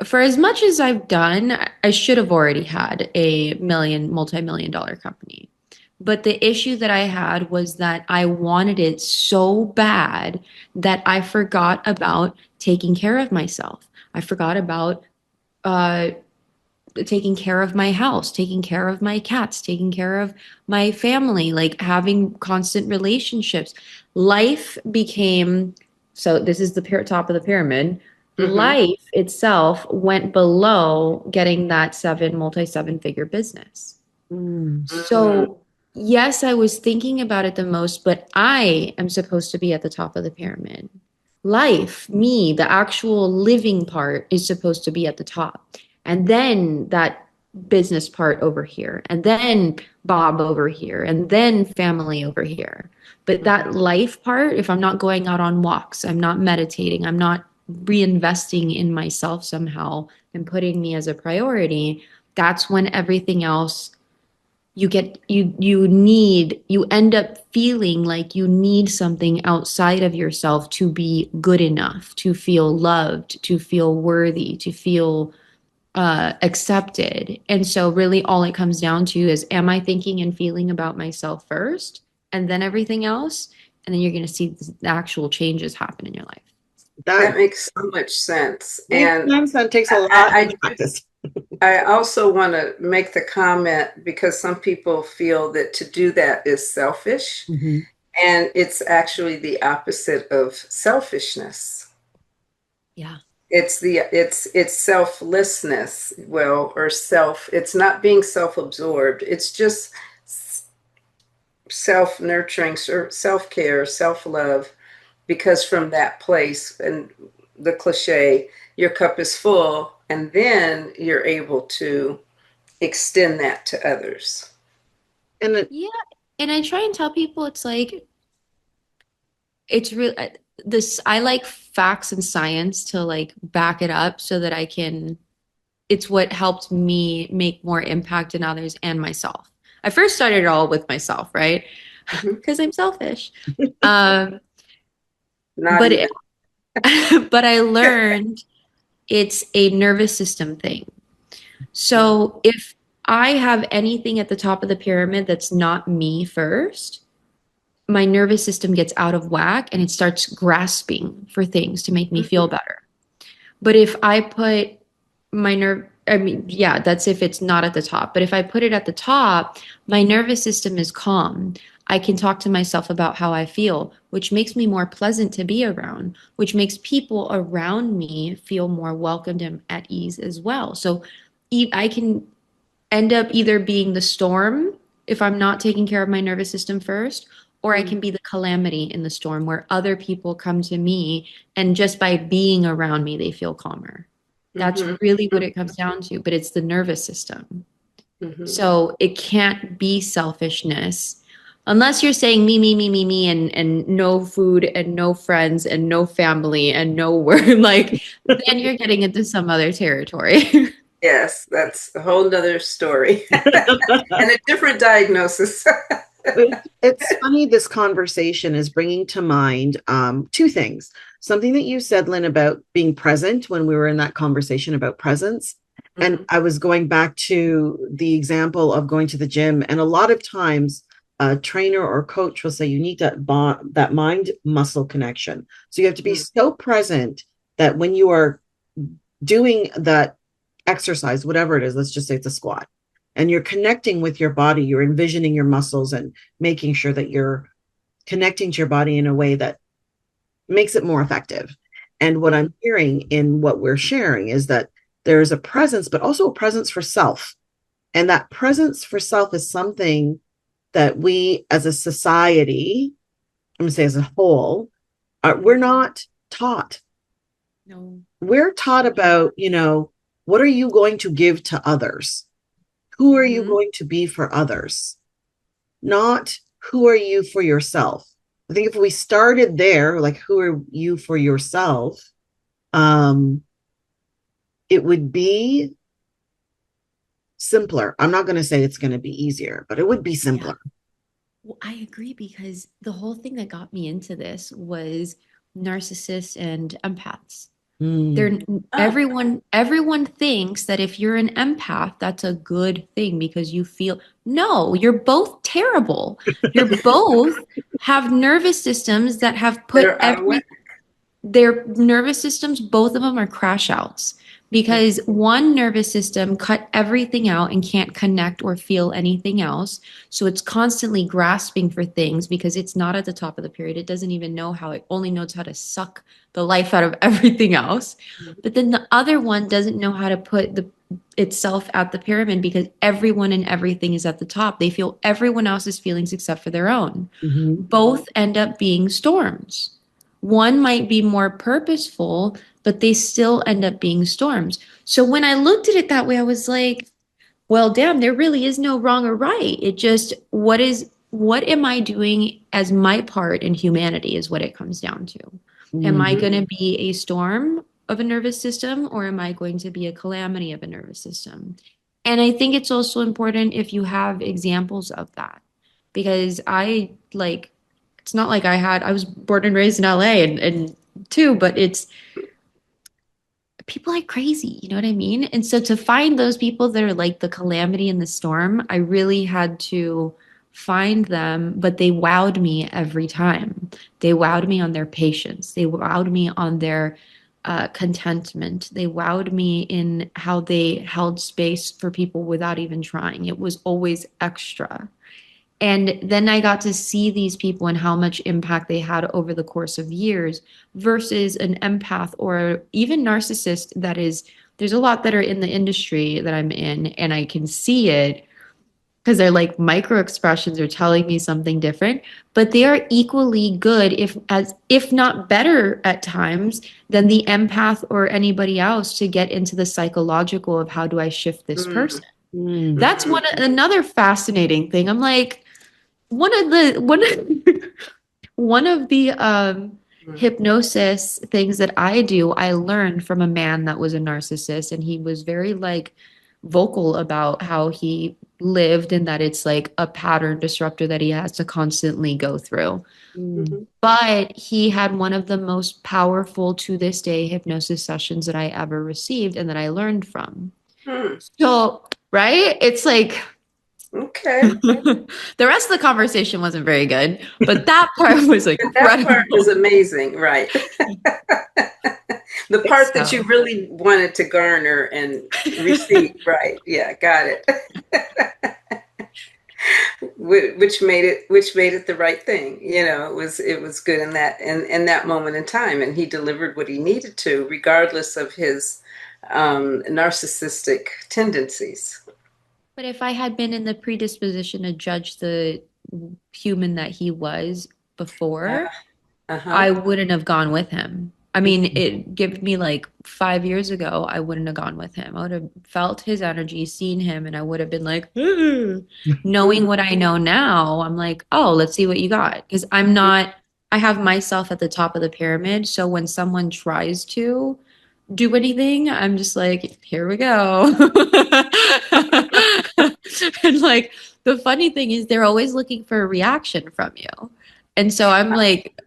Speaker 2: for as much as I've done, I should have already had a multi-million dollar company. But the issue that I had was that I wanted it so bad that I forgot about taking care of myself. I forgot about uh, taking care of my house, taking care of my cats, taking care of my family, like having constant relationships. Life became so this is the top of the pyramid.
Speaker 3: Mm-hmm.
Speaker 2: Life itself went below getting that seven figure business.
Speaker 1: mm,
Speaker 3: Mm-hmm.
Speaker 2: So, yes, I was thinking about it the most, but I am supposed to be at the top of the pyramid. Life, me, the actual living part is supposed to be at the top. And then that business part over here, and then Bob over here, and then family over here. But
Speaker 3: Mm-hmm.
Speaker 2: that life part, if I'm not going out on walks, I'm not meditating, I'm not reinvesting in myself somehow and putting me as a priority, that's when everything else you end up feeling like you need something outside of yourself to be good enough, to feel loved, to feel worthy, to feel accepted. And so really all it comes down to is, am I thinking and feeling about myself first and then everything else? And then you're going to see the actual changes happen in your life.
Speaker 1: that
Speaker 3: That makes so much sense.
Speaker 1: makes
Speaker 3: And
Speaker 1: sense. That takes a lot
Speaker 3: I,
Speaker 1: of practice.
Speaker 3: I also want to make the comment because some people feel that to do that is selfish,
Speaker 1: Mhm.
Speaker 3: and it's actually the opposite of selfishness.
Speaker 2: Yeah.
Speaker 3: It's selflessness, well, or self. It's not being self-absorbed. It's just self-nurturing, self-care, self-love, because from that place and the cliche, your cup is full, and then you're able to extend that to others.
Speaker 1: And it,
Speaker 2: Yeah. And I try and tell people it's like, it's real. This, I like facts and science to like back it up so that I can it's what helped me make more impact in others and myself. I first started it all with myself, right?
Speaker 3: Mhm.
Speaker 2: Because I'm selfish. Um,
Speaker 3: Not
Speaker 2: but
Speaker 3: even.
Speaker 2: but I learned it's a nervous system thing. So if I have anything at the top of the pyramid that's not me first, my nervous system gets out of whack and it starts grasping for things to make me feel
Speaker 3: Mhm.
Speaker 2: better. But if I put my nerve, I mean, yeah, that's if it's not at the top. But if I put it at the top, my nervous system is calm. I can talk to myself about how I feel, which makes me more pleasant to be around, which makes people around me feel more welcomed and at ease as well. So I can end up either being the storm if I'm not taking care of my nervous system first, or I can be the calamity in the storm where other people come to me and just by being around me, they feel calmer. That's
Speaker 3: Mhm.
Speaker 2: really what it comes down to, but it's the nervous system.
Speaker 3: Mhm.
Speaker 2: So it can't be selfishness unless you're saying me, and no food and no friends and no family and no work. Like, then you're getting into some other territory.
Speaker 3: Yes, that's a whole nother story and a different diagnosis.
Speaker 1: It's funny, this conversation is bringing to mind two things. Something that you said, Lynn, about being present when we were in that conversation about presence. And I was going back to the example of going to the gym. And a lot of times, a trainer or coach will say you need that mind muscle connection. So you have to be so present that when you are doing that exercise, whatever it is, let's just say it's a squat, and you're connecting with your body, you're envisioning your muscles and making sure that you're connecting to your body in a way that makes it more effective. And what I'm hearing in what we're sharing is that there is a presence, but also a presence for self. And that presence for self is something that we as a society, I'm going to say as a whole, we're not taught.
Speaker 2: No.
Speaker 1: We're taught about, what are you going to give to others? Who are you going to be for others? Not who are you for yourself. I think if we started there, like who are you for yourself, it would be simpler. I'm not going to say it's going to be easier, but it would be simpler.
Speaker 2: Yeah. Well, I agree, because the whole thing that got me into this was narcissists and empaths. They're everyone thinks that if you're an empath, that's a good thing because you feel, no, you're both terrible. You're both have nervous systems that have put their nervous systems, both of them are crash outs, because one nervous system cut everything out and can't connect or feel anything else. So it's constantly grasping for things because it's not at the top of the period. It doesn't even know how, it only knows how to suck the life out of everything else. But then the other one doesn't know how to put itself at the pyramid because everyone and everything is at the top. They feel everyone else's feelings except for their own. Both end up being storms. One might be more purposeful, but they still end up being storms. So when I looked at it that way, I was like, well, damn, there really is no wrong or right. It just, what am I doing as my part in humanity is what it comes down to. Am I going to be a storm of a nervous system, or am I going to be a calamity of a nervous system? And I think it's also important if you have examples of that, because it's not like I was born and raised in LA and too, but it's people like crazy, you know what I mean? And so to find those people that are like the calamity in the storm, I really had to find them, but they wowed me every time. They wowed me on their patience. They wowed me on their contentment. They wowed me in how they held space for people without even trying. It was always extra. And then I got to see these people and how much impact they had over the course of years versus an empath or even narcissist there's a lot that are in the industry that I'm in, and I can see it because they're like micro expressions are telling me something different, but they are equally good, if not better at times than the empath or anybody else, to get into the psychological of how do I shift this person. That's another fascinating thing. I'm like, one of the hypnosis things that I do, I learned from a man that was a narcissist, and he was very like vocal about how he lived and that it's like a pattern disruptor that he has to constantly go through. But he had one of the most powerful to this day hypnosis sessions that I ever received and that I learned from. So, right? It's like,
Speaker 3: okay.
Speaker 2: The rest of the conversation wasn't very good, but that part was like
Speaker 3: That part was amazing, right? The part that you really wanted to garner and receive, right? Yeah, got it. Which made it the right thing. It was good in that moment in time, and he delivered what he needed to, regardless of his narcissistic tendencies.
Speaker 2: But if I had been in the predisposition to judge the human that he was before, I wouldn't have gone with him. I mean, it gave me like 5 years ago, I wouldn't have gone with him. I would have felt his energy, seen him, and I would have been like, knowing what I know now, I'm like, oh, let's see what you got. Because I have myself at the top of the pyramid. So when someone tries to do anything. I'm just like, here we go. And like the funny thing is they're always looking for a reaction from you. And so I'm like,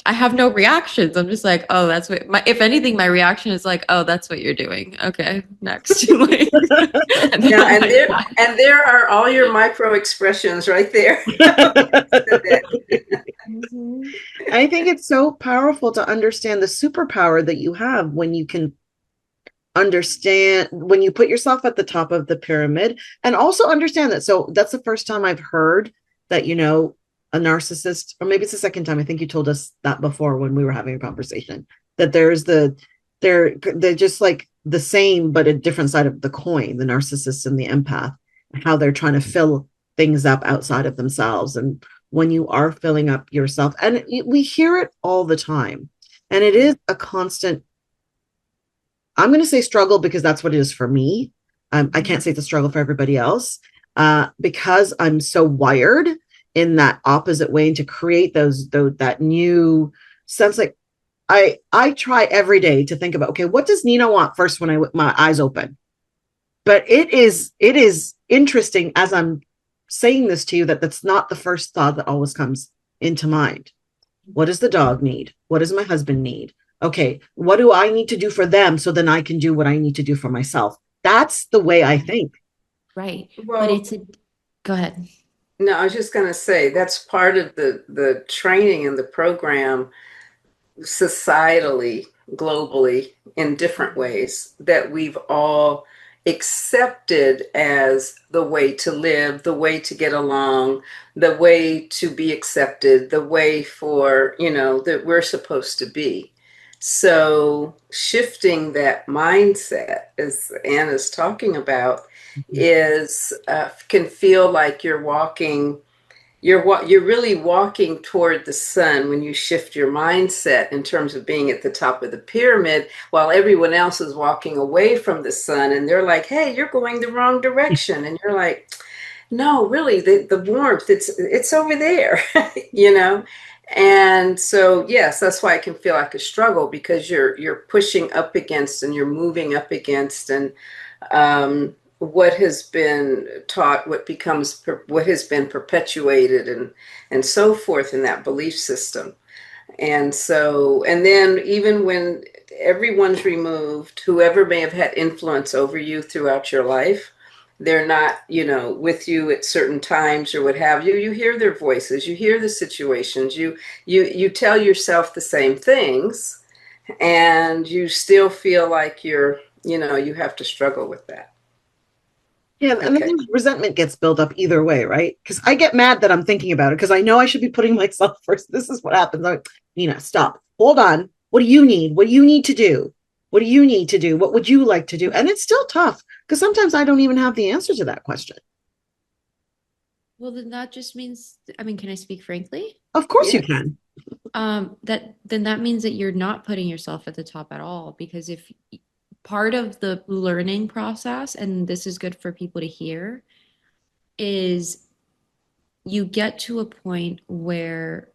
Speaker 2: I have no reactions. I'm just like, oh, that's what my, if anything, my reaction is like, oh, that's what you're doing. Okay, next. Like, and then
Speaker 3: Yeah,
Speaker 2: I'm like, bye.
Speaker 3: and there are all your micro expressions right there.
Speaker 2: Mhm.
Speaker 1: I think it's so powerful to understand the superpower that you have when you can understand, when you put yourself at the top of the pyramid, and also understand that. So that's the first time I've heard that, a narcissist, or maybe it's the second time. I think you told us that before when we were having a conversation, that they're just like the same, but a different side of the coin, the narcissist and the empath, how they're trying to fill things up outside of themselves. And when you are filling up yourself, and we hear it all the time, and it is a constant, I'm going to say struggle because that's what it is for me. I can't say it's a struggle for everybody else, because I'm so wired in that opposite way to create that new sense. Like I try every day to think about, okay, what does Nina want first when my eyes open? But it is interesting as I'm saying this to you that that's not the first thought that always comes into mind. What does the dog need? What does my husband need? Okay, what do I need to do for them so then I can do what I need to do for myself? That's the way I think.
Speaker 2: Right. But
Speaker 3: Well,
Speaker 2: it's a, go ahead.
Speaker 3: no, I was just going to say that's part of the training and the program societally, globally, in different ways that we've all accepted as the way to live, the way to get along, the way to be accepted, the way for, that we're supposed to be. So shifting that mindset, as Anna's talking about, is can feel like you're really walking toward the sun when you shift your mindset in terms of being at the top of the pyramid while everyone else is walking away from the sun, and they're like, hey, you're going the wrong direction, and you're like, no, really, the warmth, it's over there. you know and so yes, that's why it can feel like a struggle, because you're pushing up against and you're moving up against, and what has been taught, what has been perpetuated, and so forth in that belief system. And then even when everyone's removed, whoever may have had influence over you throughout your life, they're not, with you at certain times or what have you. You hear their voices, you hear the situations, you tell yourself the same things, and you still feel like you have to struggle with that.
Speaker 1: Yeah, and
Speaker 3: Okay.
Speaker 1: then resentment gets built up either way, right? Because I get mad that I'm thinking about it because I know I should be putting myself first. This is what happens. I'm like, Nina, stop. Hold on. What do you need? What do you need to do? What do you need to do? What would you like to do? And it's still tough because sometimes I don't even have the answer to that question.
Speaker 2: Well, then that just means, I mean, can I speak frankly?
Speaker 1: Of course you
Speaker 3: Yes.
Speaker 1: can.
Speaker 2: That means that you're not putting yourself at the top at all, because if part of the learning process, and this is good for people to hear, is you get to a point where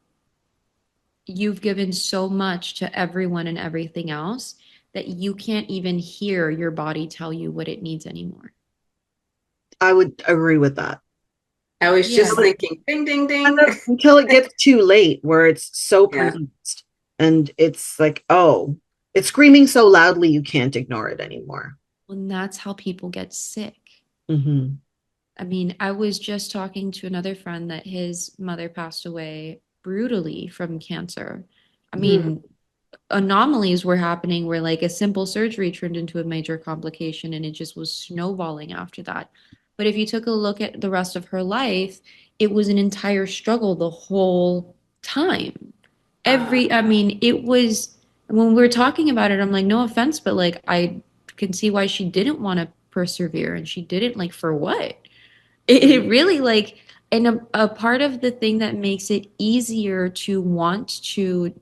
Speaker 2: you've given so much to everyone and everything else that you can't even hear your body tell you what it needs anymore.
Speaker 1: I would agree with that.
Speaker 3: I was
Speaker 2: Yeah.
Speaker 3: just thinking, ding, ding, ding.
Speaker 1: Until it gets too late where it's so
Speaker 3: Yeah.
Speaker 1: pronounced and it's like, oh, it's screaming so loudly you can't ignore it anymore.
Speaker 2: And that's how people get sick.
Speaker 1: Mm-hmm.
Speaker 2: I mean, I was just talking to another friend that his mother passed away brutally from cancer. I
Speaker 3: Mhm.
Speaker 2: mean, anomalies were happening where like a simple surgery turned into a major complication, and it just was snowballing after that. But if you took a look at the rest of her life, it was an entire struggle the whole time. I mean, it was, when we were talking about it, I'm like, no offense, but like, I can see why she didn't want to persevere, and she didn't, like, for what? It really like, and a part of the thing that makes it easier to want to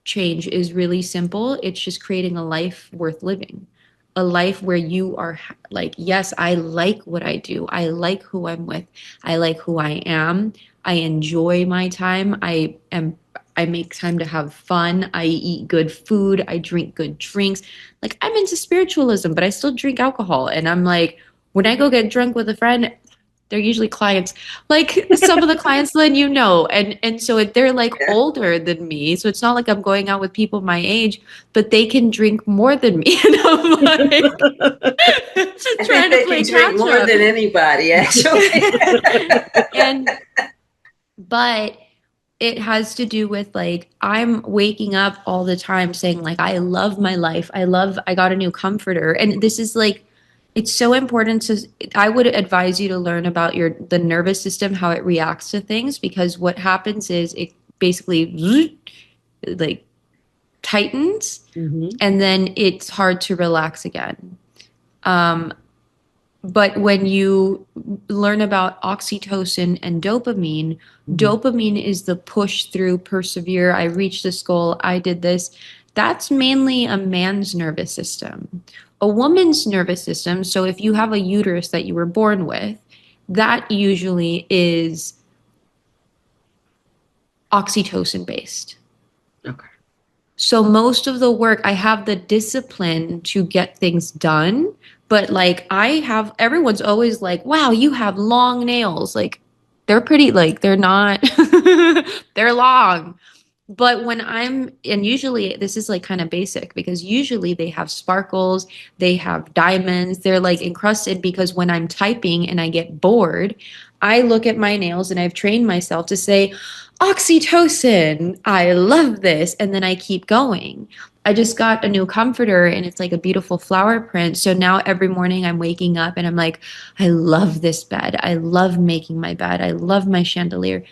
Speaker 2: change is really simple. It's just creating a life worth living, a life where you are like, yes, I like what I do. I like who I'm with. I like who I am. I enjoy my time. I am I make time to have fun. I eat good food. I drink good drinks. Like I'm into spiritualism, but I still drink alcohol. And I'm like, when I go get drunk with a friend, they're usually clients, like some of the clients that you know, and so they're like
Speaker 3: Yeah.
Speaker 2: older than me. So it's not like I'm going out with people my age, but they can drink more than me. And I'm like
Speaker 3: I think
Speaker 2: trying to
Speaker 3: they
Speaker 2: play
Speaker 3: can drink
Speaker 2: catch
Speaker 3: more
Speaker 2: up.
Speaker 3: than anybody, actually.
Speaker 2: And but it has to do with like I'm waking up all the time saying like I love my life. I got a new comforter. And this is like it's so important to I would advise you to learn about the nervous system, how it reacts to things, because what happens is it basically like tightens
Speaker 1: Mhm.
Speaker 2: and then it's hard to relax again. Um, but when you learn about oxytocin and dopamine,
Speaker 1: Mhm.
Speaker 2: dopamine is the push through, persevere. I reached this goal. I did this. That's mainly a man's nervous system. A woman's nervous system, so if you have a uterus that you were born with, that usually is oxytocin based.
Speaker 1: Okay.
Speaker 2: So most of the work, I have the discipline to get things done, but like everyone's always like, wow, you have long nails. Like they're pretty, like they're not, they're long. But and usually this is like kind of basic because usually they have sparkles, they have diamonds, they're like encrusted because when I'm typing and I get bored, I look at my nails and I've trained myself to say, oxytocin, I love this. And then I keep going. I just got a new comforter and it's like a beautiful flower print. So now every morning I'm waking up and I'm like, I love this bed. I love making my bed. I love my chandelier.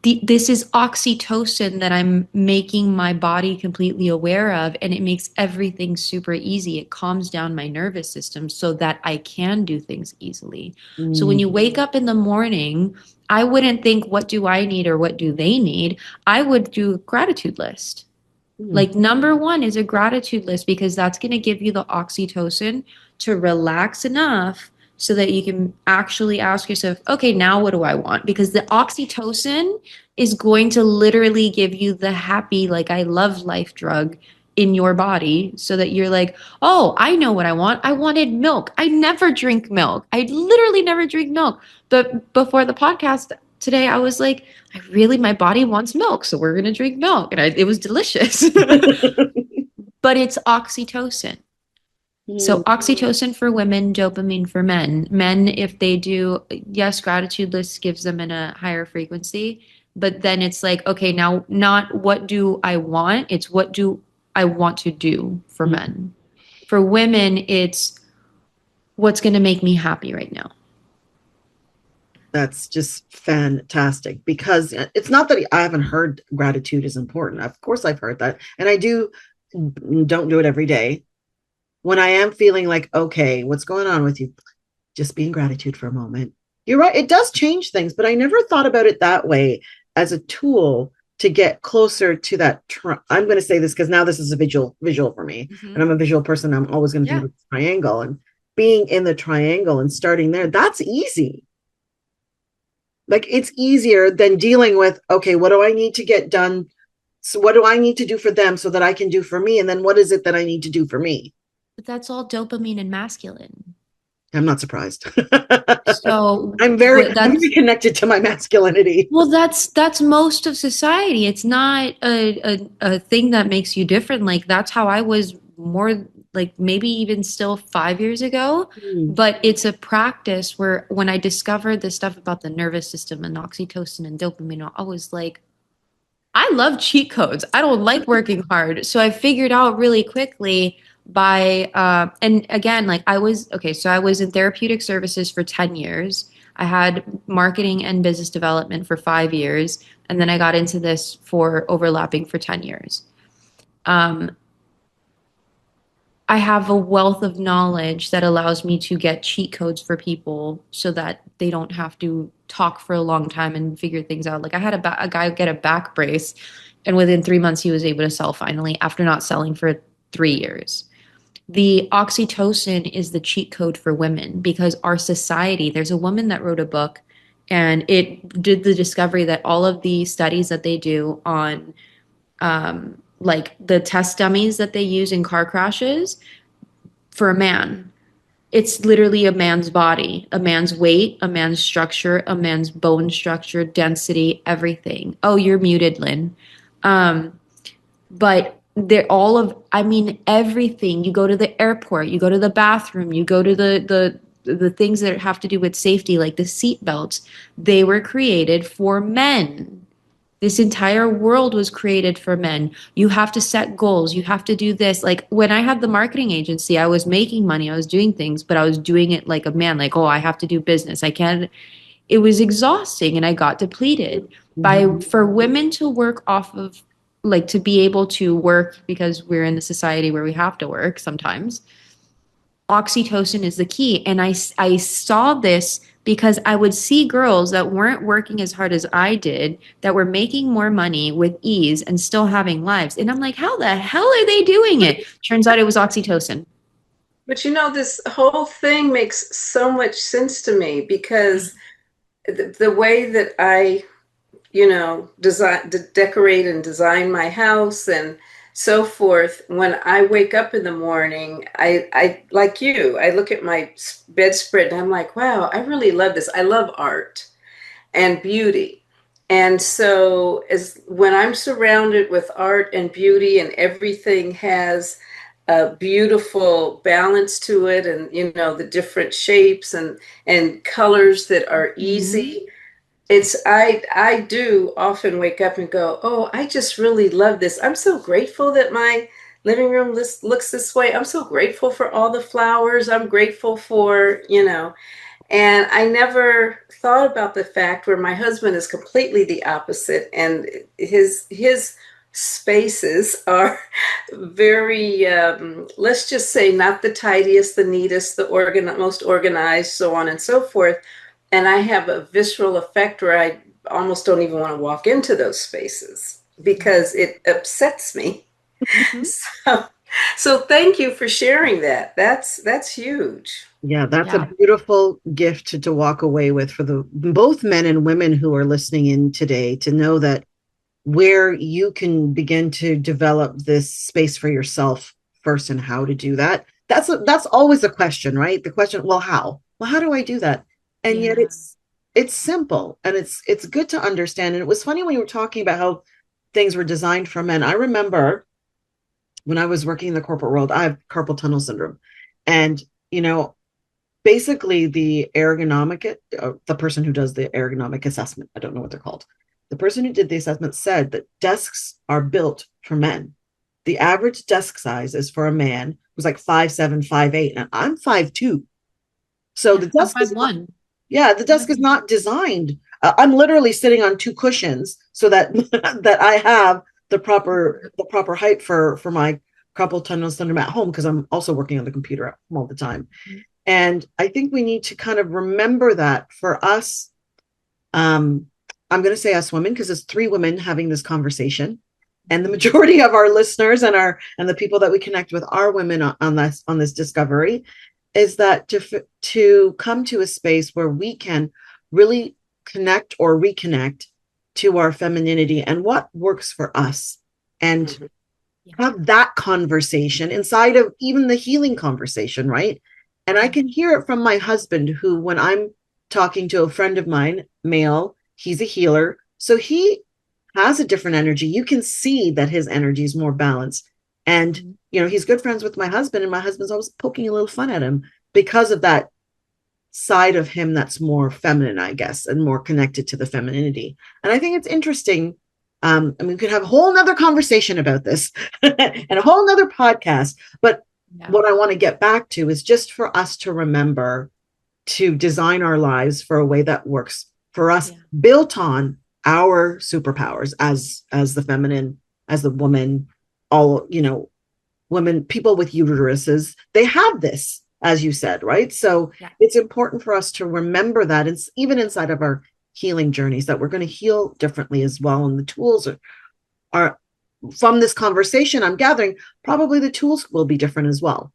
Speaker 2: This is oxytocin that I'm making my body completely aware of, and it makes everything super easy. It calms down my nervous system so that I can do things easily. So when
Speaker 1: Mm.
Speaker 2: you wake up in the morning, I wouldn't think, what do I need or what do they need? I would do a gratitude list.
Speaker 1: Mm.
Speaker 2: Like number one is a gratitude list because that's going to give you the oxytocin to relax enough so that you can actually ask yourself, okay, now what do I want? Because the oxytocin is going to literally give you the happy, like I love life drug in your body so that you're like, oh, I know what I want. I wanted milk. I never drink milk. I literally never drink milk. But before the podcast today, I was like, my body wants milk, so we're going to drink milk. And it was delicious. But it's oxytocin. So
Speaker 1: Mm.
Speaker 2: oxytocin for women, dopamine for men. Men, if they do, yes, gratitude list gives them in a higher frequency, but then it's like, okay, now not what do I want? It's what do I want to do for
Speaker 1: Mm.
Speaker 2: men. For women, it's what's going to make me happy right now.
Speaker 1: That's just fantastic because it's not that I haven't heard gratitude is important. Of course, I've heard that. And I don't do it every day. When I am feeling like, okay, what's going on with you? Just be in gratitude for a moment. You're right. It does change things, but I never thought about it that way as a tool to get closer to that. I'm going to say this because now this is a visual for me.
Speaker 2: Mm-hmm.
Speaker 1: And I'm a visual person. I'm always going to think of the triangle and being in the triangle and starting there. That's easy. Like it's easier than dealing with, okay, what do I need to get done? So what do I need to do for them so that I can do for me? And then what is it that I need to do for me?
Speaker 2: But that's all dopamine and masculine.
Speaker 1: I'm not surprised.
Speaker 2: So
Speaker 1: I'm very connected to my masculinity.
Speaker 2: Well, that's most of society. It's not a thing that makes you different. Like that's how I was more like maybe even still 5 years ago.
Speaker 1: Mm.
Speaker 2: But it's a practice where when I discovered the stuff about the nervous system and oxytocin and dopamine, I was like, I love cheat codes. I don't like working hard. So I figured out really quickly and again, like so I was in therapeutic services for 10 years. I had marketing and business development for 5 years. And then I got into this for overlapping for 10 years. I have a wealth of knowledge that allows me to get cheat codes for people so that they don't have to talk for a long time and figure things out. Like I had a guy get a back brace, and within 3 months he was able to sell finally after not selling for 3 years. The oxytocin is the cheat code for women because our society, there's a woman that wrote a book And it did the discovery that all of the studies that they do on like the test dummies that they use in car crashes for a man, it's literally a man's body, a man's weight, a man's structure, a man's bone structure, density, everything. Oh, you're muted, Lynn. But they're all of, I mean, everything. You go to the airport, you go to the bathroom, you go to the things that have to do with safety, like the seat belts. They were created for men. This entire world was created for men. You have to set goals. You have to do this. Like when I had the marketing agency, I was making money. I was doing things, but I was doing it like a man, like, oh, I have to do business. I can't. It was exhausting and I got depleted. For women to work off of, like, to be able to work because we're in the society where we have to work sometimes, oxytocin is the key. And I saw this because I would see girls that weren't working as hard as I did, that were making more money with ease and still having lives. And I'm like, how the hell are they doing it? Turns out it was oxytocin.
Speaker 3: But this whole thing makes so much sense to me because the way that I, decorate and design my house and so forth. When I wake up in the morning, I like you, I look at my bedspread and I'm like, wow, I really love this. I love art and beauty. And so when I'm surrounded with art and beauty and everything has a beautiful balance to it, and the different shapes and colors that are easy, I do often wake up and go, oh, I just really love this. I'm so grateful that my living room looks this way. I'm so grateful for all the flowers. I'm grateful for, and I never thought about the fact where my husband is completely the opposite, and his spaces are very, let's just say, not the tidiest, the neatest, the most organized, so on and so forth. And I have a visceral effect where I almost don't even want to walk into those spaces because it upsets me. So thank you for sharing that. That's huge.
Speaker 1: Yeah, that's a beautiful gift to walk away with for the both men and women who are listening in today, to know that where you can begin to develop this space for yourself first, and how to do that. That's always a question, right? The question, well, how? Well, how do I do that? And yet it's simple, and it's good to understand. And it was funny when you were talking about how things were designed for men. I remember when I was working in the corporate world, I have carpal tunnel syndrome. And, basically the the person who does the ergonomic assessment, I don't know what they're called. The person who did the assessment said that desks are built for men. The average desk size is for a man who's like 5'7", 5'8", and I'm 5'2". So the desk is
Speaker 2: 5'1".
Speaker 1: the desk is not designed. I'm literally sitting on two cushions so that that I have the proper height for my carpal tunnel syndrome at home, because I'm also working on the computer at home all the time. And I think we need to kind of remember that for us. I'm going to say us women because it's three women having this conversation, and the majority of our listeners and the people that we connect with are women on this discovery, is that to come to a space where we can really connect or reconnect to our femininity and what works for us, and have that conversation inside of even the healing conversation, right? And I can hear it from my husband, who, when I'm talking to a friend of mine, male, he's a healer, so he has a different energy. You can see that his energy is more balanced. And, he's good friends with my husband, and my husband's always poking a little fun at him because of that side of him that's more feminine, I guess, and more connected to the femininity. And I think it's interesting. We could have a whole nother conversation about this and a whole nother podcast. But what I want to get back to is just for us to remember to design our lives for a way that works for us, built on our superpowers as the feminine, as the woman, all, women, people with uteruses, they have this, as you said, right? So it's important for us to remember that it's even inside of our healing journeys, that we're going to heal differently as well. And the tools are from this conversation, I'm gathering, probably the tools will be different as well.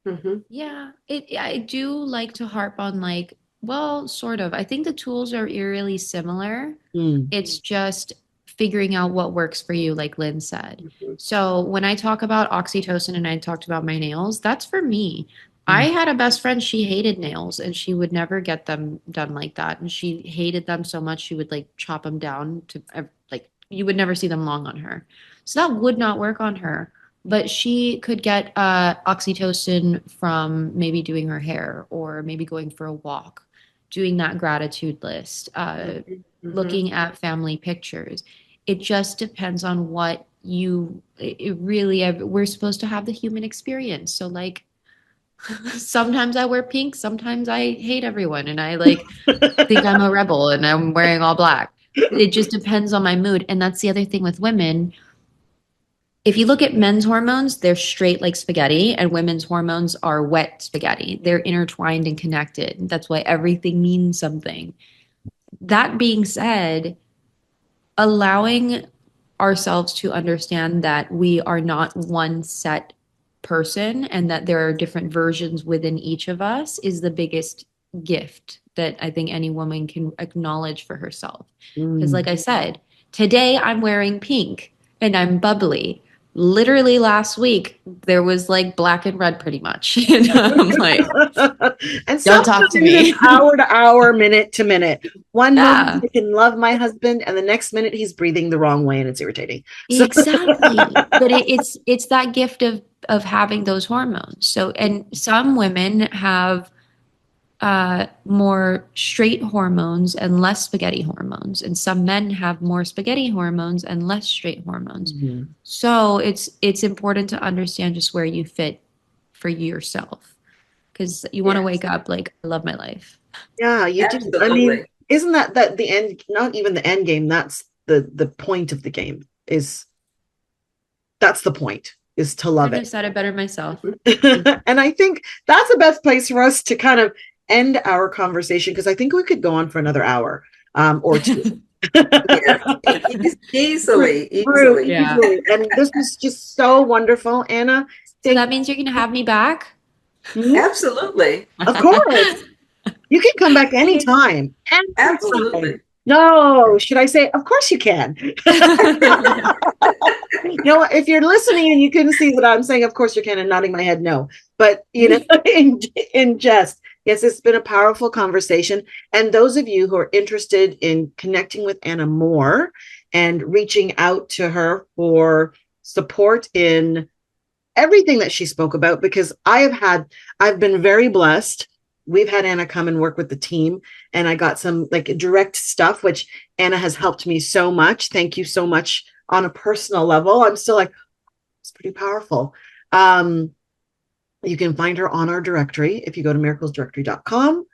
Speaker 2: I do like to harp on, like, Well, sort of. I think the tools are eerily similar.
Speaker 1: Mm.
Speaker 2: It's just figuring out what works for you, like Lynn said.
Speaker 3: Mhm.
Speaker 2: So when I talk about oxytocin and I talked about my nails, that's for me. I
Speaker 1: Mm.
Speaker 2: had a best friend, she hated nails and she would never get them done like that. And she hated them so much she would like chop them down to like you would never see them long on her. So that would not work on her. But she could get oxytocin from maybe doing her hair or maybe going for a walk, doing that gratitude list,
Speaker 3: Mhm.
Speaker 2: looking at family pictures. It just depends on what you, it really, we're supposed to have the human experience. So, like, sometimes I wear pink, sometimes I hate everyone, and I like think I'm a rebel and I'm wearing all black. It just depends on my mood. And that's the other thing with women. If you look at men's hormones, they're straight like spaghetti, and women's hormones are wet spaghetti. They're intertwined and connected. That's why everything means something. That being said, allowing ourselves to understand that we are not one set person and that there are different versions within each of us is the biggest gift that I think any woman can acknowledge for herself. Because,
Speaker 1: Mm.
Speaker 2: like I said, today I'm wearing pink and I'm bubbly. Literally last week, there was like black and red pretty much. And I'm like,
Speaker 1: And
Speaker 2: don't
Speaker 1: sometimes
Speaker 2: talk to
Speaker 1: it's
Speaker 2: me.
Speaker 1: hour to hour, minute to minute. One moment
Speaker 2: Yeah.
Speaker 1: I can love my husband, and the next minute he's breathing the wrong way, and it's irritating. So,
Speaker 2: Exactly. But it's that gift of having those hormones. So and some women have more straight hormones and less spaghetti hormones, and some men have more spaghetti hormones and less straight hormones.
Speaker 1: Mhm.
Speaker 2: So it's important to understand just where you fit for yourself because you want to
Speaker 3: Yes,
Speaker 2: wake up like I love my life.
Speaker 1: Yeah, you do. I mean,
Speaker 3: absolutely.
Speaker 1: isn't that the end? Not even the end game. That's the point of the game. That's the point, is to love
Speaker 2: Couldn't
Speaker 1: it.
Speaker 2: have said it better myself.
Speaker 1: And I think that's the best place for us to kind of end our conversation, because I think we could go on for another hour or two.
Speaker 3: Yes, easily,
Speaker 1: True,
Speaker 3: easily.
Speaker 2: Yeah.
Speaker 1: easily. And this was just so wonderful, Anna.
Speaker 2: So
Speaker 1: Thank
Speaker 2: that means you're gonna have me back?
Speaker 1: you.
Speaker 3: Absolutely,
Speaker 1: Of course. You can come back
Speaker 2: Okay.
Speaker 1: anytime. Anytime.
Speaker 3: absolutely.
Speaker 1: No, should I say, of course you can. You know what? If you're listening and you couldn't see that I'm saying, of course you can, and nodding my head, no. But, in jest, yes, it's been a powerful conversation. And those of you who are interested in connecting with Anna more and reaching out to her for support in everything that she spoke about, because I've been very blessed. We've had Anna come and work with the team, and I got some like direct stuff, which Anna has helped me so much. Thank you so much on a personal level. I'm still like, it's pretty powerful. You can find her on our directory. If you go to miraclesdirectory.com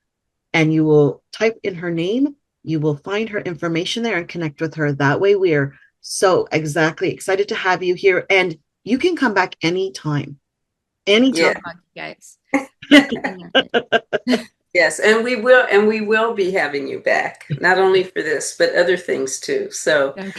Speaker 1: and you will type in her name, you will find her information there and connect with her. That way, we are so exactly excited to have you here. And you can come back anytime.
Speaker 3: Yeah.
Speaker 1: Anytime.
Speaker 2: I'll hug you guys.
Speaker 3: Yes, and we will be having you back, not only for this, but other things too. So,
Speaker 2: Okay.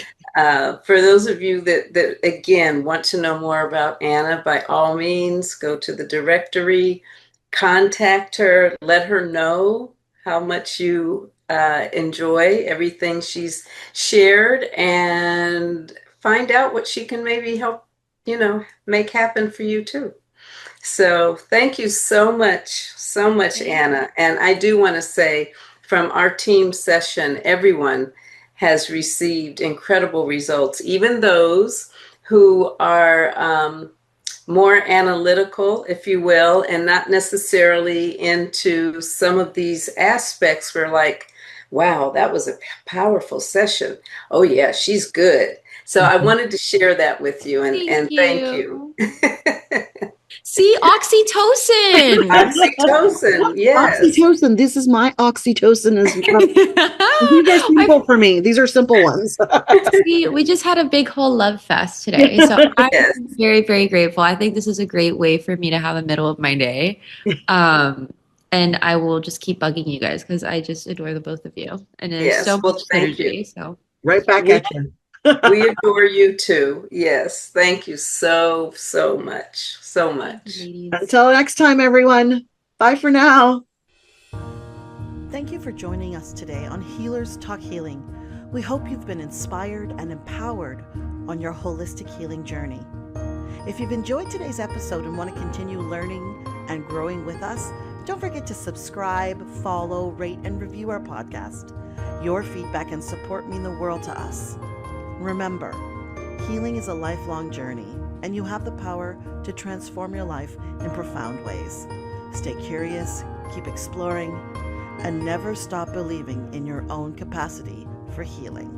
Speaker 3: for those of you that again want to know more about Anna, by all means, go to the directory, contact her, let her know how much you enjoy everything she's shared, and find out what she can maybe help, make happen for you too. So thank you so much,
Speaker 2: Thank you.
Speaker 3: Anna. And I do want to say from our team session, everyone has received incredible results, even those who are more analytical, if you will, and not necessarily into some of these aspects. We're like, wow, that was a powerful session. Oh, yeah, she's good. So I wanted to share that with you, and
Speaker 2: Thank
Speaker 3: thank you.
Speaker 2: you. See, oxytocin.
Speaker 3: Oxytocin, yes.
Speaker 1: Oxytocin. This is my oxytocin as well. These are
Speaker 2: I
Speaker 1: simple for me. These are simple ones.
Speaker 2: see. We just had a big whole love fest today, so I'm
Speaker 3: Yes,
Speaker 2: very, very grateful. I think this is a great way for me to have a middle of my day. Um, and I will just keep bugging you guys because I just adore the both of you, and there's so
Speaker 3: yes.
Speaker 2: much
Speaker 3: Well, thank you.
Speaker 2: synergy. So,
Speaker 1: Right back
Speaker 3: We
Speaker 1: at you.
Speaker 3: we adore you too. Yes. Thank you so, so much. So
Speaker 2: thank you,
Speaker 3: much.
Speaker 2: ladies.
Speaker 1: Until next time, everyone. Bye for now. Thank you for joining us today on Healers Talk Healing. We hope you've been inspired and empowered on your holistic healing journey. If you've enjoyed today's episode and want to continue learning and growing with us, don't forget to subscribe, follow, rate, and review our podcast. Your feedback and support mean the world to us. Remember, healing is a lifelong journey, and you have the power to transform your life in profound ways. Stay curious, keep exploring, and never stop believing in your own capacity for healing.